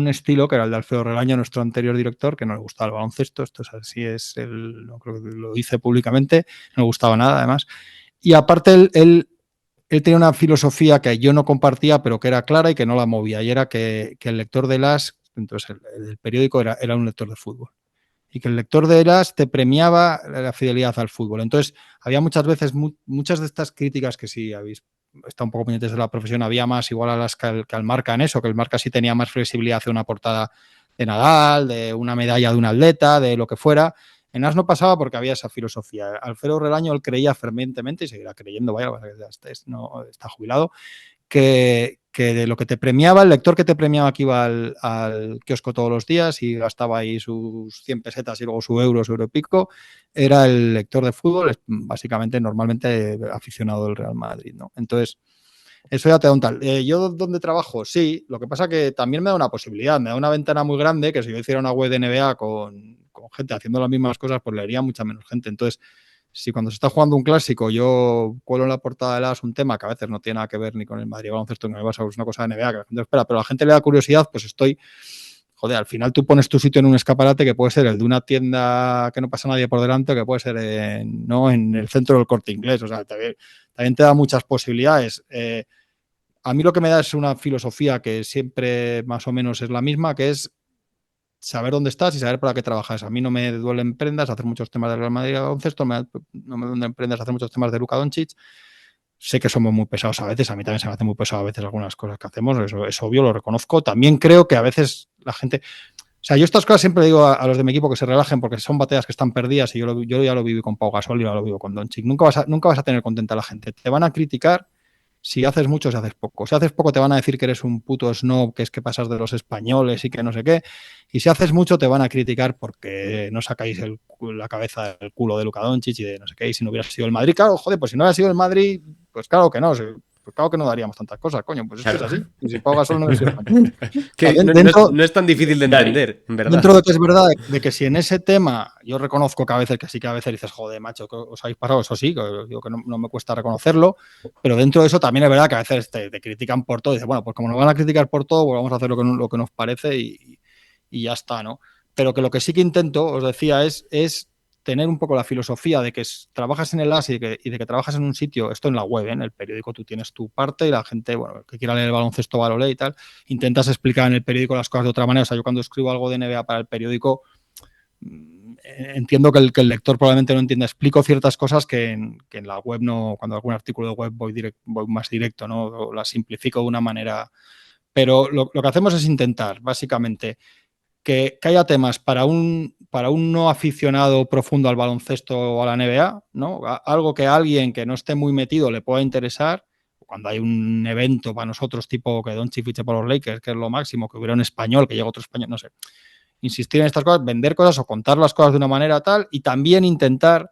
estilo que era el de Alfredo Relaño, nuestro anterior director, que no le gustaba el baloncesto, esto es así, no creo que lo hice públicamente, no le gustaba nada además. Y aparte él tenía una filosofía que yo no compartía, pero que era clara y que no la movía, y era que el lector de las, entonces el periódico era un lector de fútbol. Y que el lector de Eras te premiaba la fidelidad al fútbol. Entonces, había muchas veces, muchas de estas críticas que sí habéis estado un poco pendientes de la profesión, había más igual a las que al Marca en eso, que el Marca sí tenía más flexibilidad hacia una portada de Nadal, de una medalla de un atleta, de lo que fuera. En As no pasaba porque había esa filosofía. Alfredo Relaño él creía fervientemente y seguirá creyendo, vaya, no está jubilado, que de lo que te premiaba, el lector que te premiaba que iba al kiosco todos los días y gastaba ahí sus 100 pesetas y luego su euro y pico, era el lector de fútbol, básicamente normalmente aficionado del Real Madrid, ¿no? Entonces, eso ya te da un tal. ¿Yo dónde trabajo? Sí, lo que pasa que también me da una posibilidad, me da una ventana muy grande que si yo hiciera una web de NBA con gente haciendo las mismas cosas, pues leería mucha menos gente. Entonces, si cuando se está jugando un clásico yo cuelo en la portada de las un tema que a veces no tiene nada que ver ni con el Madrid baloncesto ni con el Barça, es una cosa de NBA que la gente espera, pero a la gente le da curiosidad, pues estoy joder, al final tú pones tu sitio en un escaparate que puede ser el de una tienda que no pasa nadie por delante, o que puede ser en el centro del Corte Inglés. O sea, también te da muchas posibilidades. A mí lo que me da es una filosofía que siempre más o menos es la misma, que es saber dónde estás y saber para qué trabajas. A mí no me duelen prendas hacer muchos temas de Real Madrid y baloncesto, no me duelen prendas hacer muchos temas de Luka Doncic. Sé que somos muy pesados a veces, a mí también se me hace muy pesado a veces algunas cosas que hacemos, eso es obvio, lo reconozco. También creo que a veces la gente... O sea, yo estas cosas siempre digo a los de mi equipo que se relajen porque son batallas que están perdidas y yo ya lo viví con Pau Gasol y ya lo vivo con Doncic. Nunca vas a tener contenta a la gente. Te van a criticar si haces mucho o si haces poco. Si haces poco te van a decir que eres un puto snob, que es que pasas de los españoles y que no sé qué. Y si haces mucho te van a criticar porque no sacáis la cabeza del culo de Luka Doncic y de no sé qué. Y si no hubiera sido el Madrid, claro, joder, pues si no hubiera sido el Madrid, pues claro que no. Pues claro que no daríamos tantas cosas, coño. Pues Claro. es que es así. Y si Pau Gasol no hubiera sido español. Que no es tan difícil de entender, en verdad. Dentro de que es verdad de que si en ese tema yo reconozco que a veces dices, joder, macho, que os habéis pasado, eso sí, que no me cuesta reconocerlo, pero dentro de eso también es verdad que a veces te critican por todo y dices, bueno, pues como nos van a criticar por todo, pues vamos a hacer lo que nos parece y ya está, ¿no? Pero que lo que sí que intento, os decía, es tener un poco la filosofía de que trabajas en el AS y de que trabajas en un sitio, esto en la web, en el periódico tú tienes tu parte y la gente, bueno, que quiera leer el baloncesto va lo lee y tal, intentas explicar en el periódico las cosas de otra manera. O sea, yo cuando escribo algo de NBA para el periódico entiendo que el lector probablemente no entienda, explico ciertas cosas que en la web no, cuando algún artículo de web voy más directo, ¿no? O las simplifico de una manera, pero lo que hacemos es intentar, básicamente, que haya temas para un no aficionado profundo al baloncesto o a la NBA, ¿no? Algo que a alguien que no esté muy metido le pueda interesar. Cuando hay un evento para nosotros tipo que Doncic fiche por los Lakers, que es lo máximo, que hubiera un español, que llegue otro español, no sé. Insistir en estas cosas, vender cosas o contar las cosas de una manera tal y también intentar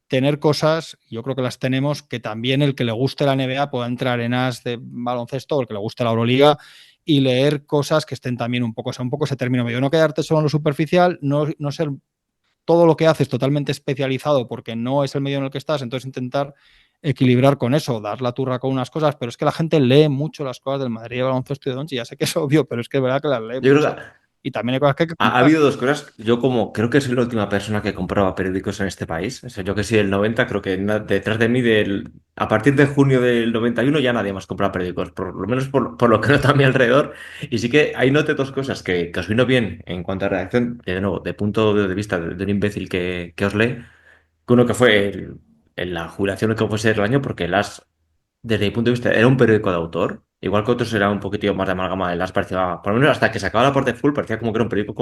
tener cosas, yo creo que las tenemos, que también el que le guste la NBA pueda entrar en AS de baloncesto o el que le guste la Euroliga y leer cosas que estén también un poco ese término medio. No quedarte solo en lo superficial, no ser todo lo que haces totalmente especializado porque no es el medio en el que estás, entonces intentar equilibrar con eso, dar la turra con unas cosas, pero es que la gente lee mucho las cosas del Madrid, de baloncesto y de Doncic, ya sé que es obvio, pero es que es verdad que las lee Yo mucho. creo que Y también hay cosas que hay que ha contar. habido dos cosas. Yo como creo que soy la última persona que compraba periódicos en este país. O sea, yo que soy del 90, creo que detrás de mí, a partir de junio del 91 ya nadie más compraba periódicos, por lo menos por lo que noto a mi alrededor. Y sí que ahí noté dos cosas que os vino bien en cuanto a redacción, de nuevo, de punto de vista de un imbécil que os lee, que uno que fue la jubilación que fuese el año, porque desde mi punto de vista, era un periódico de autor. Igual que otros era un poquitito más de amalgama. El As parecía, por lo menos hasta que se acababa la parte full, parecía como que era un periódico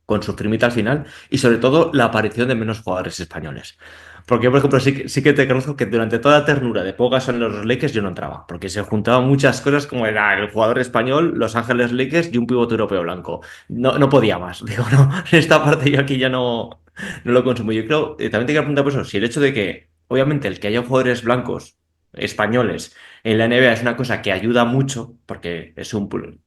con su firmita al final. Y sobre todo, la aparición de menos jugadores españoles. Porque yo, por ejemplo, sí que te conozco que durante toda la ternura de Pogas en los Lakers yo no entraba. Porque se juntaban muchas cosas como era el jugador español, Los Ángeles Lakers y un pivote europeo blanco. No podía más. Digo, no, en esta parte yo aquí ya no lo consumo. Yo creo, también te quiero preguntar por eso, si el hecho de que, obviamente, el que haya jugadores blancos españoles en la NBA es una cosa que ayuda mucho, porque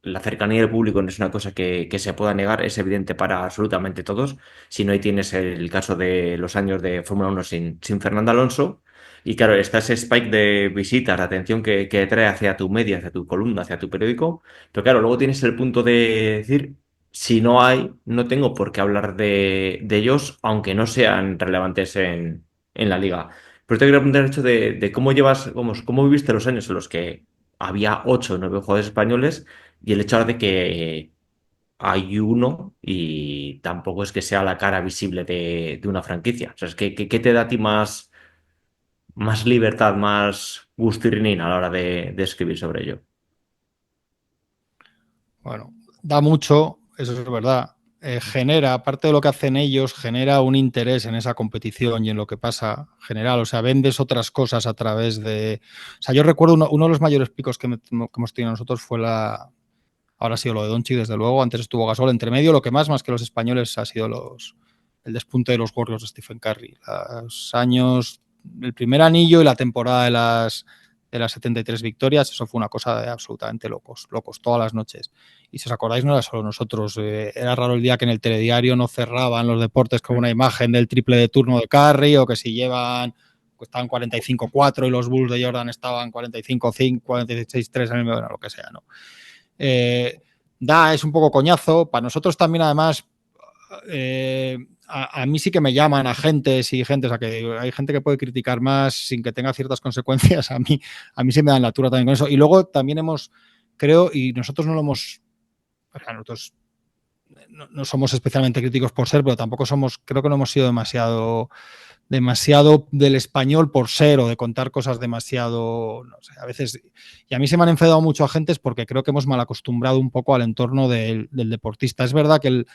la cercanía del público no es una cosa que se pueda negar, es evidente para absolutamente todos. Si no, ahí tienes el caso de los años de Fórmula 1 sin Fernando Alonso. Y claro, está ese spike de visitas, de atención que trae hacia tu media, hacia tu columna, hacia tu periódico. Pero claro, luego tienes el punto de decir, si no hay, no tengo por qué hablar de ellos, aunque no sean relevantes en la liga. Pero te quería preguntar el hecho de cómo cómo viviste los años en los que había 8 o 9 jugadores españoles y el hecho ahora de que hay uno y tampoco es que sea la cara visible de una franquicia. O sea, ¿qué te da a ti más libertad, más gustirrinín a la hora de escribir sobre ello? Bueno, da mucho, eso es verdad. Genera, aparte de lo que hacen ellos, genera un interés en esa competición y en lo que pasa general. O sea, vendes otras cosas a través de... O sea, yo recuerdo uno de los mayores picos que hemos tenido nosotros fue ahora ha sido lo de Doncic, desde luego. Antes estuvo Gasol. Entre medio, lo que más que los españoles ha sido el despunte de los Warriors de Stephen Curry. Los años, el primer anillo y la temporada de las 73 victorias, eso fue una cosa de absolutamente locos, todas las noches. Y si os acordáis, no era solo nosotros. Era raro el día que en el telediario no cerraban los deportes con una imagen del triple de turno de Curry, o que si estaban 45-4 y los Bulls de Jordan estaban 45-5, 46-3 en el medio, lo que sea, ¿no? es un poco coñazo. Para nosotros también, además, a mí sí que me llaman agentes y gente, o sea, que hay gente que puede criticar más sin que tenga ciertas consecuencias. A mí sí me dan la tura también con eso. Y luego también creo, y nosotros no lo hemos, o sea, nosotros no somos especialmente críticos por ser, pero tampoco creo que no hemos sido demasiado del español por ser, o de contar cosas demasiado, no sé, a veces, y a mí se me han enfadado mucho agentes porque creo que hemos mal acostumbrado un poco al entorno del deportista. Es verdad que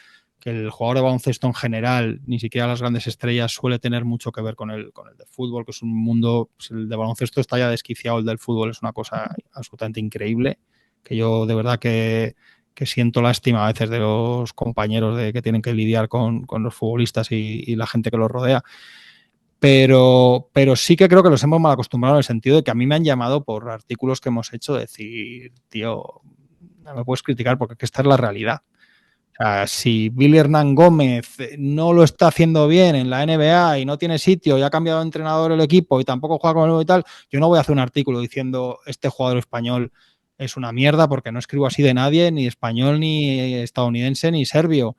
el jugador de baloncesto en general, ni siquiera las grandes estrellas, suele tener mucho que ver con el de fútbol, que es un mundo, pues el de baloncesto está ya desquiciado, el del fútbol es una cosa absolutamente increíble, que yo de verdad que siento lástima a veces de los compañeros que tienen que lidiar con los futbolistas y la gente que los rodea. Pero sí que creo que los hemos mal acostumbrado en el sentido de que a mí me han llamado por artículos que hemos hecho decir, tío, no me puedes criticar porque esta es la realidad. O sea, si Billy Hernán Gómez no lo está haciendo bien en la NBA y no tiene sitio y ha cambiado de entrenador el equipo y tampoco juega con el nuevo y tal, yo no voy a hacer un artículo diciendo este jugador español es una mierda porque no escribo así de nadie, ni español, ni estadounidense, ni serbio.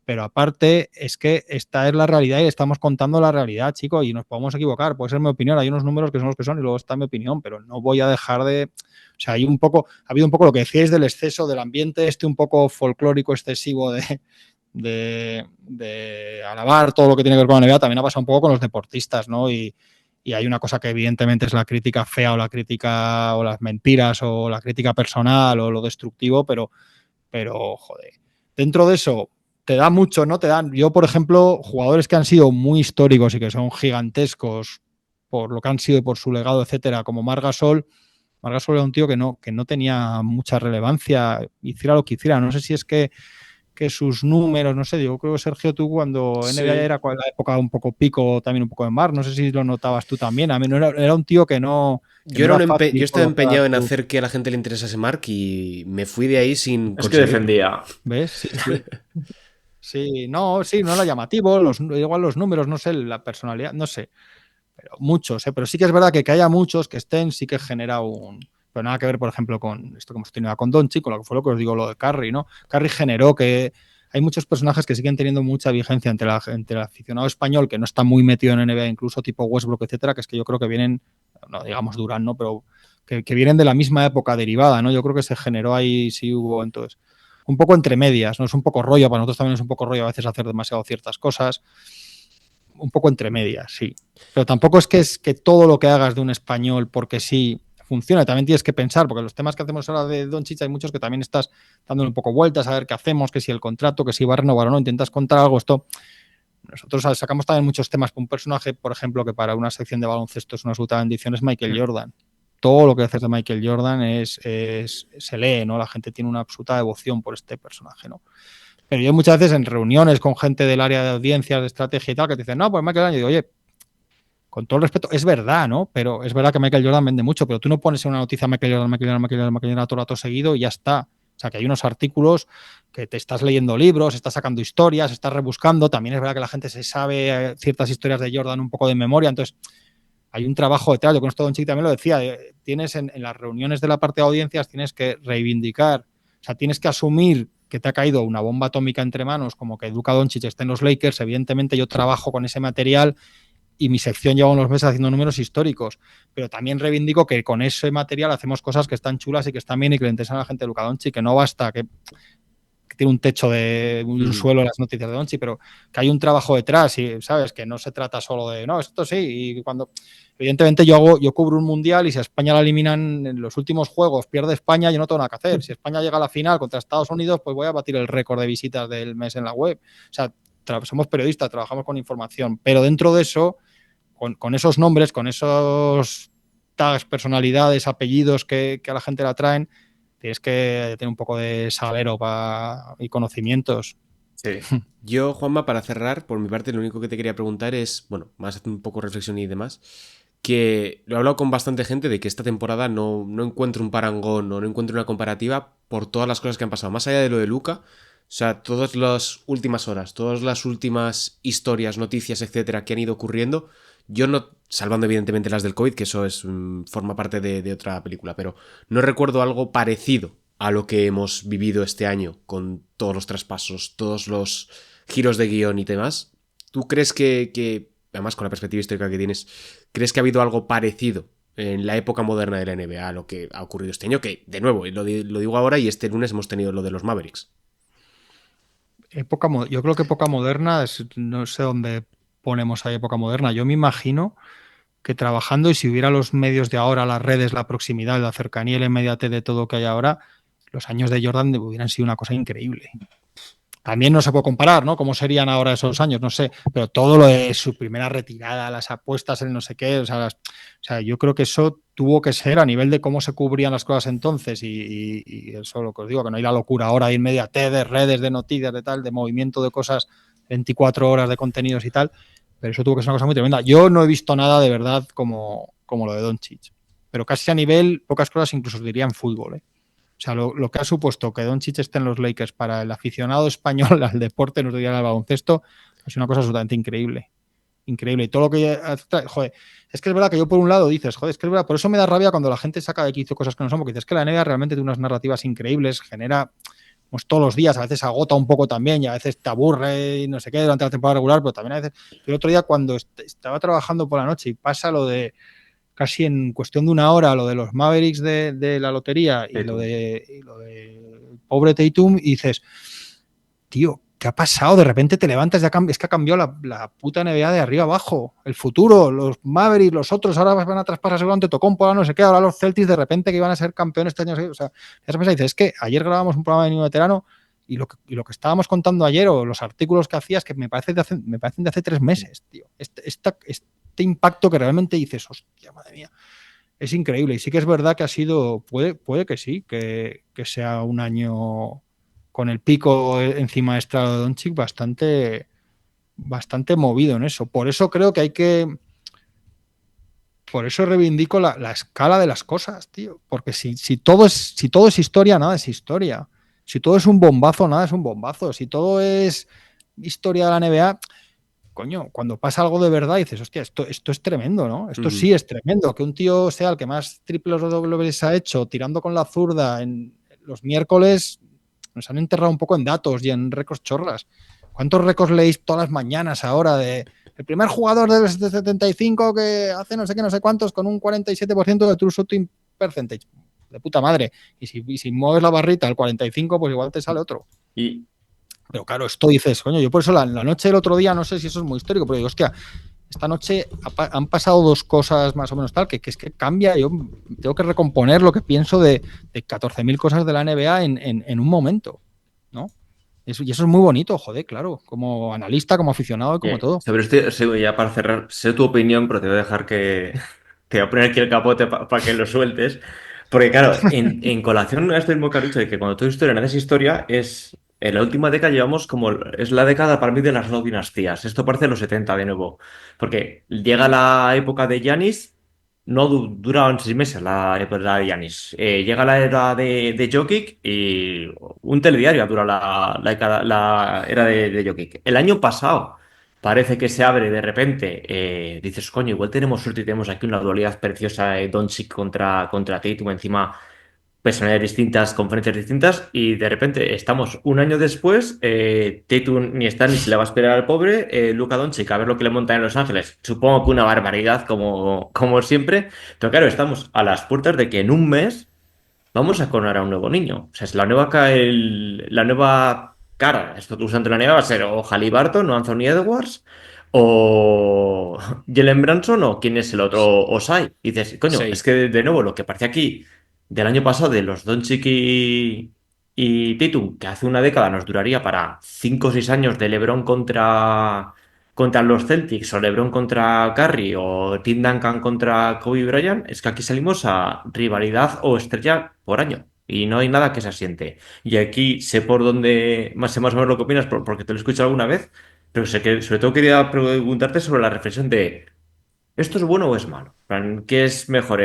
Pero aparte es que esta es la realidad y estamos contando la realidad, chicos, y nos podemos equivocar. Puede ser mi opinión, hay unos números que son los que son y luego está mi opinión, pero no voy a dejar de... O sea, ha habido un poco lo que decíais del exceso del ambiente un poco folclórico excesivo de alabar todo lo que tiene que ver con la NBA, también ha pasado un poco con los deportistas, ¿no? Y hay una cosa que evidentemente es la crítica fea o la crítica o las mentiras o la crítica personal o lo destructivo, pero joder, dentro de eso te da mucho, ¿no? Te dan, yo por ejemplo, jugadores que han sido muy históricos y que son gigantescos por lo que han sido y por su legado, etcétera, como Marc Gasol era un tío que no tenía mucha relevancia, hiciera lo que hiciera. No sé si es que sus números, no sé, yo creo que Sergio, tú cuando NBA era la época un poco pico, también un poco de mar, no sé si lo notabas tú también. A mí no era un tío que no... Yo estaba empeñado en hacer que a la gente le interesase Marc y me fui de ahí sin... Es que defendía. ¿Ves? Sí, no era llamativo, igual los números, no sé, la personalidad, no sé, pero muchos, pero sí que es verdad que haya muchos que estén, sí que genera pero nada que ver, por ejemplo, con esto que hemos tenido con Doncic, con lo que fue lo que os digo, lo de Curry, ¿no? Curry generó que hay muchos personajes que siguen teniendo mucha vigencia entre el aficionado español, que no está muy metido en NBA, incluso tipo Westbrook, etcétera, que es que yo creo que vienen, no digamos Durant, ¿no? Pero que vienen de la misma época derivada, ¿no? Yo creo que se generó ahí, sí hubo, entonces... un poco entre medias, ¿no? Es un poco rollo, para nosotros también es un poco rollo a veces hacer demasiado ciertas cosas, un poco entre medias, sí. Pero tampoco es que todo lo que hagas de un español porque sí funciona, también tienes que pensar, porque los temas que hacemos ahora de Doncic hay muchos que también estás dándole un poco vueltas a ver qué hacemos, que si el contrato, que si va a renovar o no, intentas contar algo, esto... Nosotros sacamos también muchos temas, un personaje, por ejemplo, que para una sección de baloncesto es una absoluta bendición, es Michael Jordan. Todo lo que haces de Michael Jordan se lee, ¿no? La gente tiene una absoluta devoción por este personaje, ¿no? Pero yo muchas veces en reuniones con gente del área de audiencias, de estrategia y tal, que te dicen, no, pues Michael Jordan, yo digo, oye, con todo el respeto, es verdad, ¿no? Pero es verdad que Michael Jordan vende mucho, pero tú no pones en una noticia Michael Jordan todo el rato seguido y ya está. O sea, que hay unos artículos que te estás leyendo libros, estás sacando historias, estás rebuscando. También es verdad que la gente se sabe ciertas historias de Jordan un poco de memoria, entonces... hay un trabajo detrás, yo con esto Doncic también lo decía, tienes en las reuniones de la parte de audiencias tienes que reivindicar, o sea, tienes que asumir que te ha caído una bomba atómica entre manos, como que Luka Doncic está en los Lakers, evidentemente yo trabajo con ese material y mi sección lleva unos meses haciendo números históricos, pero también reivindico que con ese material hacemos cosas que están chulas y que están bien y que le interesan a la gente de Luka Doncic, que no basta que tiene un techo de un suelo en las noticias de Doncic, pero que hay un trabajo detrás y, ¿sabes? Que no se trata solo de, no, esto sí, y cuando... Evidentemente yo cubro un mundial y si a España la eliminan en los últimos juegos, pierde España, yo no tengo nada que hacer. Si España llega a la final contra Estados Unidos, pues voy a batir el récord de visitas del mes en la web. O sea, somos periodistas, trabajamos con información, pero dentro de eso, con esos nombres, con esos tags, personalidades, apellidos que a la gente la traen, tienes que tener un poco de salero y conocimientos. Sí. Yo, Juanma, para cerrar, por mi parte, lo único que te quería preguntar es, bueno, más un poco reflexión y demás, que lo he hablado con bastante gente de que esta temporada no encuentro un parangón o no encuentro una comparativa por todas las cosas que han pasado. Más allá de lo de Luka, o sea, todas las últimas horas, todas las últimas historias, noticias, etcétera, que han ido ocurriendo, yo no, salvando evidentemente las del COVID, que eso forma parte de otra película, pero no recuerdo algo parecido a lo que hemos vivido este año, con todos los traspasos, todos los giros de guión y demás, ¿tú crees que, además con la perspectiva histórica que tienes, crees que ha habido algo parecido en la época moderna de la NBA a lo que ha ocurrido este año? Que, de nuevo, lo digo ahora y este lunes hemos tenido lo de los Mavericks. Yo creo que época moderna, no sé dónde ponemos ahí época moderna. Yo me imagino que trabajando, y si hubiera los medios de ahora, las redes, la proximidad, la cercanía y la inmediatez de todo que hay ahora, los años de Jordan hubieran sido una cosa increíble. También no se puede comparar, ¿no? ¿Cómo serían ahora esos años? No sé, pero todo lo de su primera retirada, las apuestas, el no sé qué, o sea, yo creo que eso tuvo que ser a nivel de cómo se cubrían las cosas entonces y eso lo que os digo, que no hay la locura ahora de inmediatez, de redes, de noticias, de tal, de movimiento de cosas, 24 horas de contenidos y tal, pero eso tuvo que ser una cosa muy tremenda. Yo no he visto nada de verdad como lo de Doncic, pero casi a nivel, pocas cosas incluso os diría en fútbol, ¿eh? O sea, lo que ha supuesto que Doncic esté en los Lakers para el aficionado español al deporte, nos diría al baloncesto, es una cosa absolutamente increíble. Increíble. Y todo lo que... Joder, es que es verdad que yo por un lado dices, joder, es que es verdad, por eso me da rabia cuando la gente saca de quicio cosas que no son, porque dices que la NBA realmente tiene unas narrativas increíbles, genera pues, todos los días, a veces agota un poco también y a veces te aburre y no sé qué durante la temporada regular, pero también a veces... El otro día cuando estaba trabajando por la noche y pasa lo de casi en cuestión de una hora lo de los Mavericks de la lotería y lo de pobre Tatum y dices, tío, ¿qué ha pasado? De repente te levantas, es que ha cambiado la puta NBA de arriba abajo, el futuro, los Mavericks, los otros ahora van a traspasar seguramente Tocompo, no sé qué, ahora los Celtics de repente que iban a ser campeones este año, o sea, esa persona dice, es que ayer grabamos un programa de niño veterano y lo que estábamos contando ayer o los artículos que hacías que me parecen de hace 3 meses, tío. Este impacto que realmente dices, hostia, madre mía, es increíble. Y sí que es verdad que ha sido, puede que sí, que sea un año con el pico encima extra de Doncic bastante movido en eso. Por eso creo que por eso reivindico la escala de las cosas, tío. Porque si todo es historia, nada es historia. Si todo es un bombazo, nada es un bombazo. Si todo es historia de la NBA, coño, cuando pasa algo de verdad dices, hostia, esto es tremendo, ¿no? Esto sí es tremendo. Que un tío sea el que más triples o dobles ha hecho tirando con la zurda en los miércoles, nos han enterrado un poco en datos y en récords chorras. ¿Cuántos récords leéis todas las mañanas ahora de el primer jugador del 75 que hace no sé qué, no sé cuántos con un 47% de true shooting percentage? De puta madre. Y si mueves la barrita al 45, pues igual te sale otro. Pero claro, esto dices, coño, yo por eso la noche del otro día, no sé si eso es muy histórico, pero digo, hostia, esta noche han pasado 2 cosas más o menos tal, que es que cambia, yo tengo que recomponer lo que pienso de 14.000 cosas de la NBA en un momento, ¿no? Y eso es muy bonito, joder, claro, como analista, como aficionado y como todo. Sobre esto, ya para cerrar, sé tu opinión, pero te voy a dejar que te voy a poner aquí el capote para que lo sueltes. Porque claro, en colación a esto mismo que has dicho, de que cuando tu historia no es historia, en la última década llevamos es la década para mí de las 2 dinastías. Esto parece los 70 de nuevo. Porque llega la época de Giannis, no duraban 6 meses la época de Giannis. Llega la era de Jokic y un telediario dura la era de Jokic. El año pasado parece que se abre de repente. Dices, coño, igual tenemos suerte y tenemos aquí una dualidad preciosa de Doncic contra Tatum encima personalidades distintas, conferencias distintas, y de repente estamos un año después, Tatum ni está ni se le va a esperar al pobre, Luka Doncic a ver lo que le monta en Los Ángeles. Supongo que una barbaridad como siempre, pero claro, estamos a las puertas de que en un mes vamos a coronar a un nuevo niño. O sea, es la nueva cara, esto que usan de la NBA va a ser o Haliburton o Anthony Edwards o Jalen Brunson o quién es el otro, o Shai. Y dices, coño, Sí. es que de nuevo lo que parece aquí del año pasado de los Doncic y Tatum, que hace una década nos duraría para 5 o 6 años de LeBron contra los Celtics o LeBron contra Curry o Tim Duncan contra Kobe Bryant, es que aquí salimos a rivalidad o estrella por año y no hay nada que se asiente. Y aquí sé por dónde, sé más o menos lo que opinas porque te lo he escuchado alguna vez, pero sé que sobre todo quería preguntarte sobre la reflexión de ¿esto es bueno o es malo? En plan, ¿qué es mejor?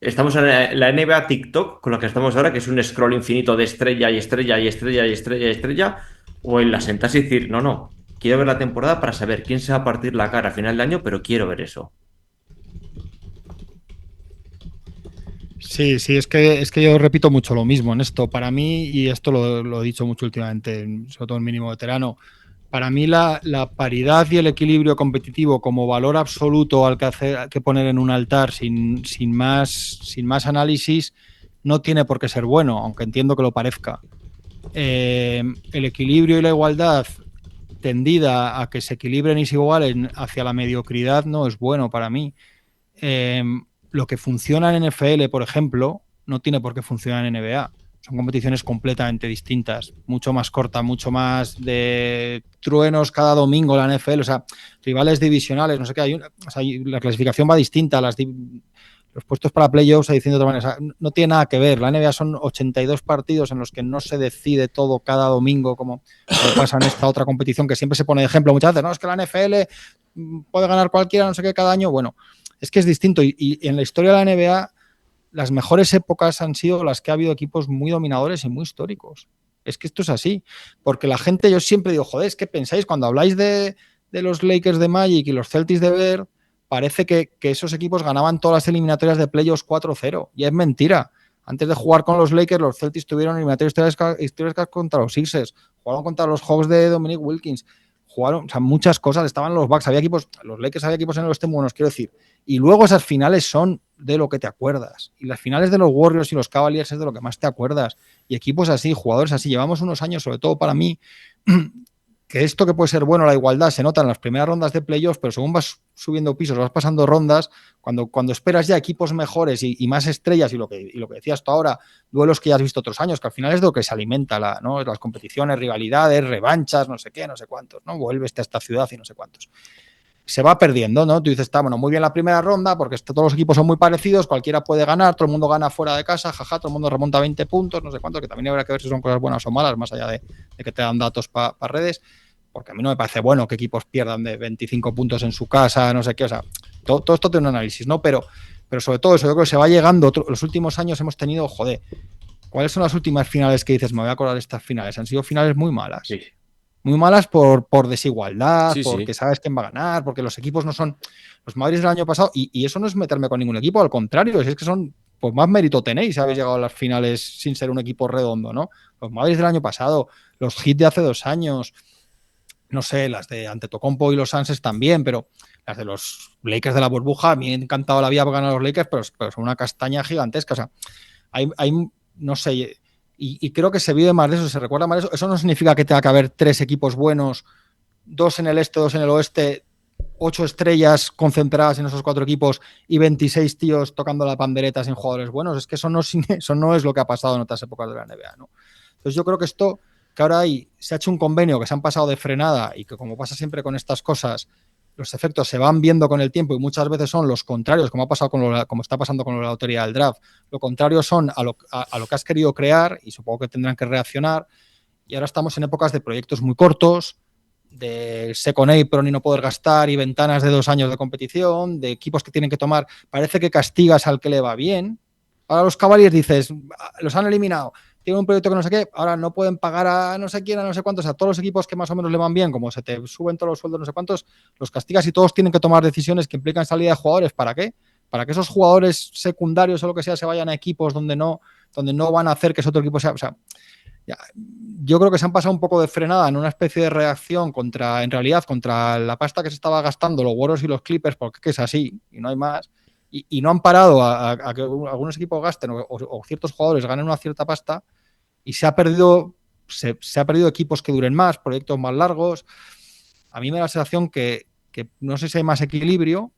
Estamos en la NBA TikTok, con la que estamos ahora, que es un scroll infinito de estrella y estrella y estrella y estrella y estrella, o en la sentarse y decir, no, quiero ver la temporada para saber quién se va a partir la cara a final de año, pero quiero ver eso. Sí, sí, es que yo repito mucho lo mismo en esto. Para mí, y esto lo he dicho mucho últimamente, sobre todo en mínimo veterano, para mí la paridad y el equilibrio competitivo como valor absoluto al que poner en un altar sin más análisis no tiene por qué ser bueno, aunque entiendo que lo parezca. El equilibrio y la igualdad tendida a que se equilibren y se igualen hacia la mediocridad no es bueno para mí. Eh, lo que funciona en NFL, por ejemplo, no tiene por qué funcionar en NBA. Son competiciones completamente distintas, mucho más cortas, mucho más de truenos cada domingo la NFL, o sea, rivales divisionales, no sé qué, la clasificación va distinta, los puestos para playoffs se dicen de otra manera, o sea, no tiene nada que ver. La NBA son 82 partidos en los que no se decide todo cada domingo como pasa en esta otra competición que siempre se pone de ejemplo muchas veces, no, es que la NFL puede ganar cualquiera, no sé qué, cada año. Bueno, es que es distinto y en la historia de la NBA las mejores épocas han sido las que ha habido equipos muy dominadores y muy históricos. Es que esto es así, porque la gente, yo siempre digo, joder, es que pensáis, cuando habláis de los Lakers de Magic y los Celtics de Bear, parece que esos equipos ganaban todas las eliminatorias de playoffs 4-0, y es mentira. Antes de jugar con los Lakers, los Celtics tuvieron eliminatorias históricas contra los Sixers, jugaron contra los Hawks de Dominic Wilkins, jugaron, o sea, muchas cosas, estaban los Bucks, había equipos, los Lakers había equipos en el oeste muy buenos, quiero decir, y luego esas finales son de lo que te acuerdas, y las finales de los Warriors y los Cavaliers es de lo que más te acuerdas, y equipos así, jugadores así, llevamos unos años, sobre todo para mí, que esto que puede ser bueno, la igualdad, se nota en las primeras rondas de playoffs, pero según vas subiendo pisos, vas pasando rondas, cuando esperas ya equipos mejores y más estrellas, y lo que decías tú ahora, duelos que ya has visto otros años, que al final es de lo que se alimenta ¿no? Las competiciones, rivalidades, revanchas, no sé qué, no sé cuántos, ¿no? Vuelve a esta ciudad y no sé cuántos. Se va perdiendo, ¿no? Tú dices, está, bueno, muy bien la primera ronda, porque todos los equipos son muy parecidos, cualquiera puede ganar, todo el mundo gana fuera de casa, jaja, todo el mundo remonta 20 puntos, no sé cuántos, que también habrá que ver si son cosas buenas o malas, más allá de que te dan datos para redes, porque a mí no me parece bueno que equipos pierdan de 25 puntos en su casa, no sé qué, o sea, todo esto tiene un análisis, ¿no? Pero sobre todo eso, yo creo que se va llegando, los últimos años hemos tenido, joder, ¿cuáles son las últimas finales que dices, me voy a acordar de estas finales? Han sido finales muy malas. Sí. Muy malas por desigualdad, Sí, porque sí. sabes quién va a ganar, porque los equipos no son los Madrid del año pasado, y eso no es meterme con ningún equipo, al contrario, es que son, pues más mérito tenéis si habéis llegado a las finales sin ser un equipo redondo, ¿no? Los Madrid del año pasado, los Heat de hace 2 años, no sé, las de Antetokounmpo y los Suns también, pero las de los Lakers de la burbuja, a mí me ha encantado la vida por ganar a los Lakers, pero son una castaña gigantesca, o sea, hay no sé, y creo que se vive más de eso, se recuerda más de eso. Eso no significa que tenga que haber 3 equipos buenos, 2 en el este, 2 en el oeste, 8 estrellas concentradas en esos 4 equipos y 26 tíos tocando la pandereta sin jugadores buenos. Es que eso no es lo que ha pasado en otras épocas de la NBA, ¿no? Entonces yo creo que esto, que ahora se ha hecho un convenio que se han pasado de frenada y que, como pasa siempre con estas cosas, los efectos se van viendo con el tiempo y muchas veces son los contrarios, como está pasando con la lotería del draft. Lo contrario son a lo que has querido crear, y supongo que tendrán que reaccionar. Y ahora estamos en épocas de proyectos muy cortos, de second apron y no poder gastar, y ventanas de 2 años de competición, de equipos que tienen que tomar. Parece que castigas al que le va bien. Ahora los Cavaliers dices, los han eliminado, tienen un proyecto que no sé qué, ahora no pueden pagar a no sé quién, a no sé cuántos, a todos los equipos que más o menos le van bien, como se te suben todos los sueldos, no sé cuántos, los castigas y todos tienen que tomar decisiones que implican salida de jugadores. ¿Para qué? Para que esos jugadores secundarios o lo que sea se vayan a equipos donde no van a hacer que ese otro equipo sea. O sea, yo creo que se han pasado un poco de frenada en una especie de reacción contra la pasta que se estaba gastando los Warriors y los Clippers, porque es así y no hay más. Y no han parado a que algunos equipos gasten o ciertos jugadores ganen una cierta pasta, y se ha perdido equipos que duren más, proyectos más largos. A mí me da la sensación que no sé si hay más equilibrio,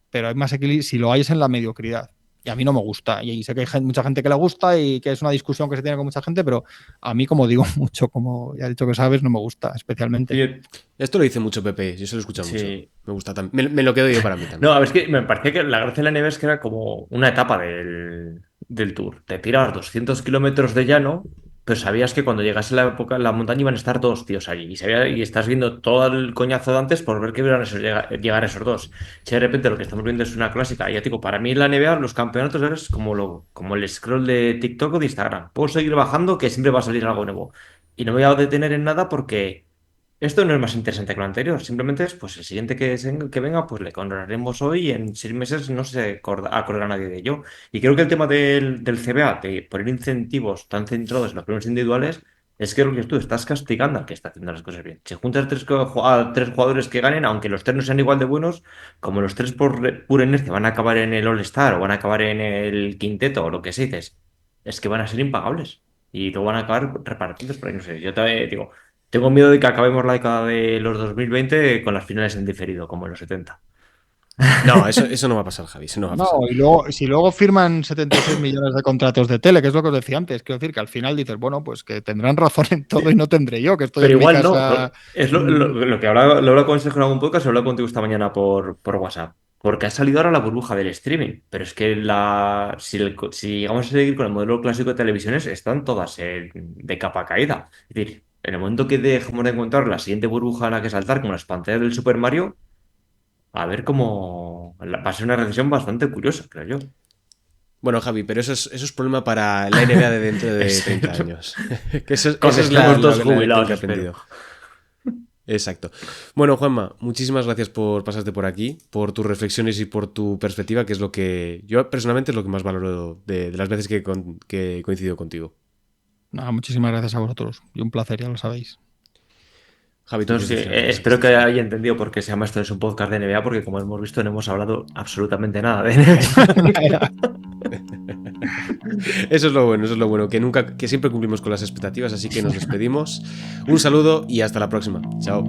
pero hay más equilibrio, si lo hay es en la mediocridad. Y a mí no me gusta. Y sé que hay mucha gente que le gusta y que es una discusión que se tiene con mucha gente, pero a mí, como digo mucho, como ya he dicho que sabes, no me gusta especialmente. Esto lo dice mucho Pepe, yo se lo he escuchado mucho. Sí. Me gusta también. Me lo quedo yo para mí también. No, a ver, es que me parecía que la gracia de la NBA es que era como una etapa del tour. Te tirabas 200 kilómetros de llano, pero sabías que cuando llegase la época en la montaña iban a estar 2 tíos allí. Y estás viendo todo el coñazo de antes por ver que iban a llegar esos 2. Si de repente lo que estamos viendo es una clásica, y ya te digo, para mí en la NBA los campeonatos es como el scroll de TikTok o de Instagram. Puedo seguir bajando, que siempre va a salir algo nuevo. Y no me voy a detener en nada porque esto no es más interesante que lo anterior, simplemente es pues el siguiente que venga, pues le honraremos hoy y en 6 meses no se acordará nadie de ello. Y creo que el tema del CBA, de poner incentivos tan centrados en los premios individuales, es que lo que tú estás castigando al que está haciendo las cosas bien. Si juntas a 3 jugadores que ganen, aunque los 3 no sean igual de buenos, como los 3 por pura inercia van a acabar en el All-Star o van a acabar en el quinteto o lo que sea, dices, es que van a ser impagables. Y luego van a acabar repartidos por ahí, no sé. Yo te digo, tengo miedo de que acabemos la década de los 2020 con las finales en diferido, como en los 70. No, eso no va a pasar, Javi. Eso no va a pasar. No, y luego, si luego firman 76 millones de contratos de tele, que es lo que os decía antes, quiero decir que al final dices, bueno, pues que tendrán razón en todo y no tendré yo, que estoy Pero en mi igual casa. no. Es lo que lo he hablado con Sergio en algún podcast, lo he hablado contigo esta mañana por WhatsApp. Porque ha salido ahora la burbuja del streaming. Pero es que si vamos a seguir con el modelo clásico de televisiones, están todas de capa caída. Es decir, en el momento que dejemos de encontrar la siguiente burbuja a la que saltar, como las pantallas del Super Mario, a ver cómo va a ser una recesión bastante curiosa, creo yo. Bueno, Javi, pero eso es problema para la NBA de dentro de 30 años. Que eso Cuando es estemos todos lección jubilados, que he aprendido. Exacto. Bueno, Juanma, muchísimas gracias por pasarte por aquí, por tus reflexiones y por tu perspectiva, que es lo que yo personalmente es lo que más valoro de las veces que he coincidido contigo. Nada, muchísimas gracias a vosotros. Y un placer, ya lo sabéis. Javi, Entonces, espero que haya entendido por qué se llama esto es un podcast de NBA, porque como hemos visto no hemos hablado absolutamente nada de NBA. Eso es lo bueno, que siempre cumplimos con las expectativas, así que nos despedimos. Un saludo y hasta la próxima. Chao.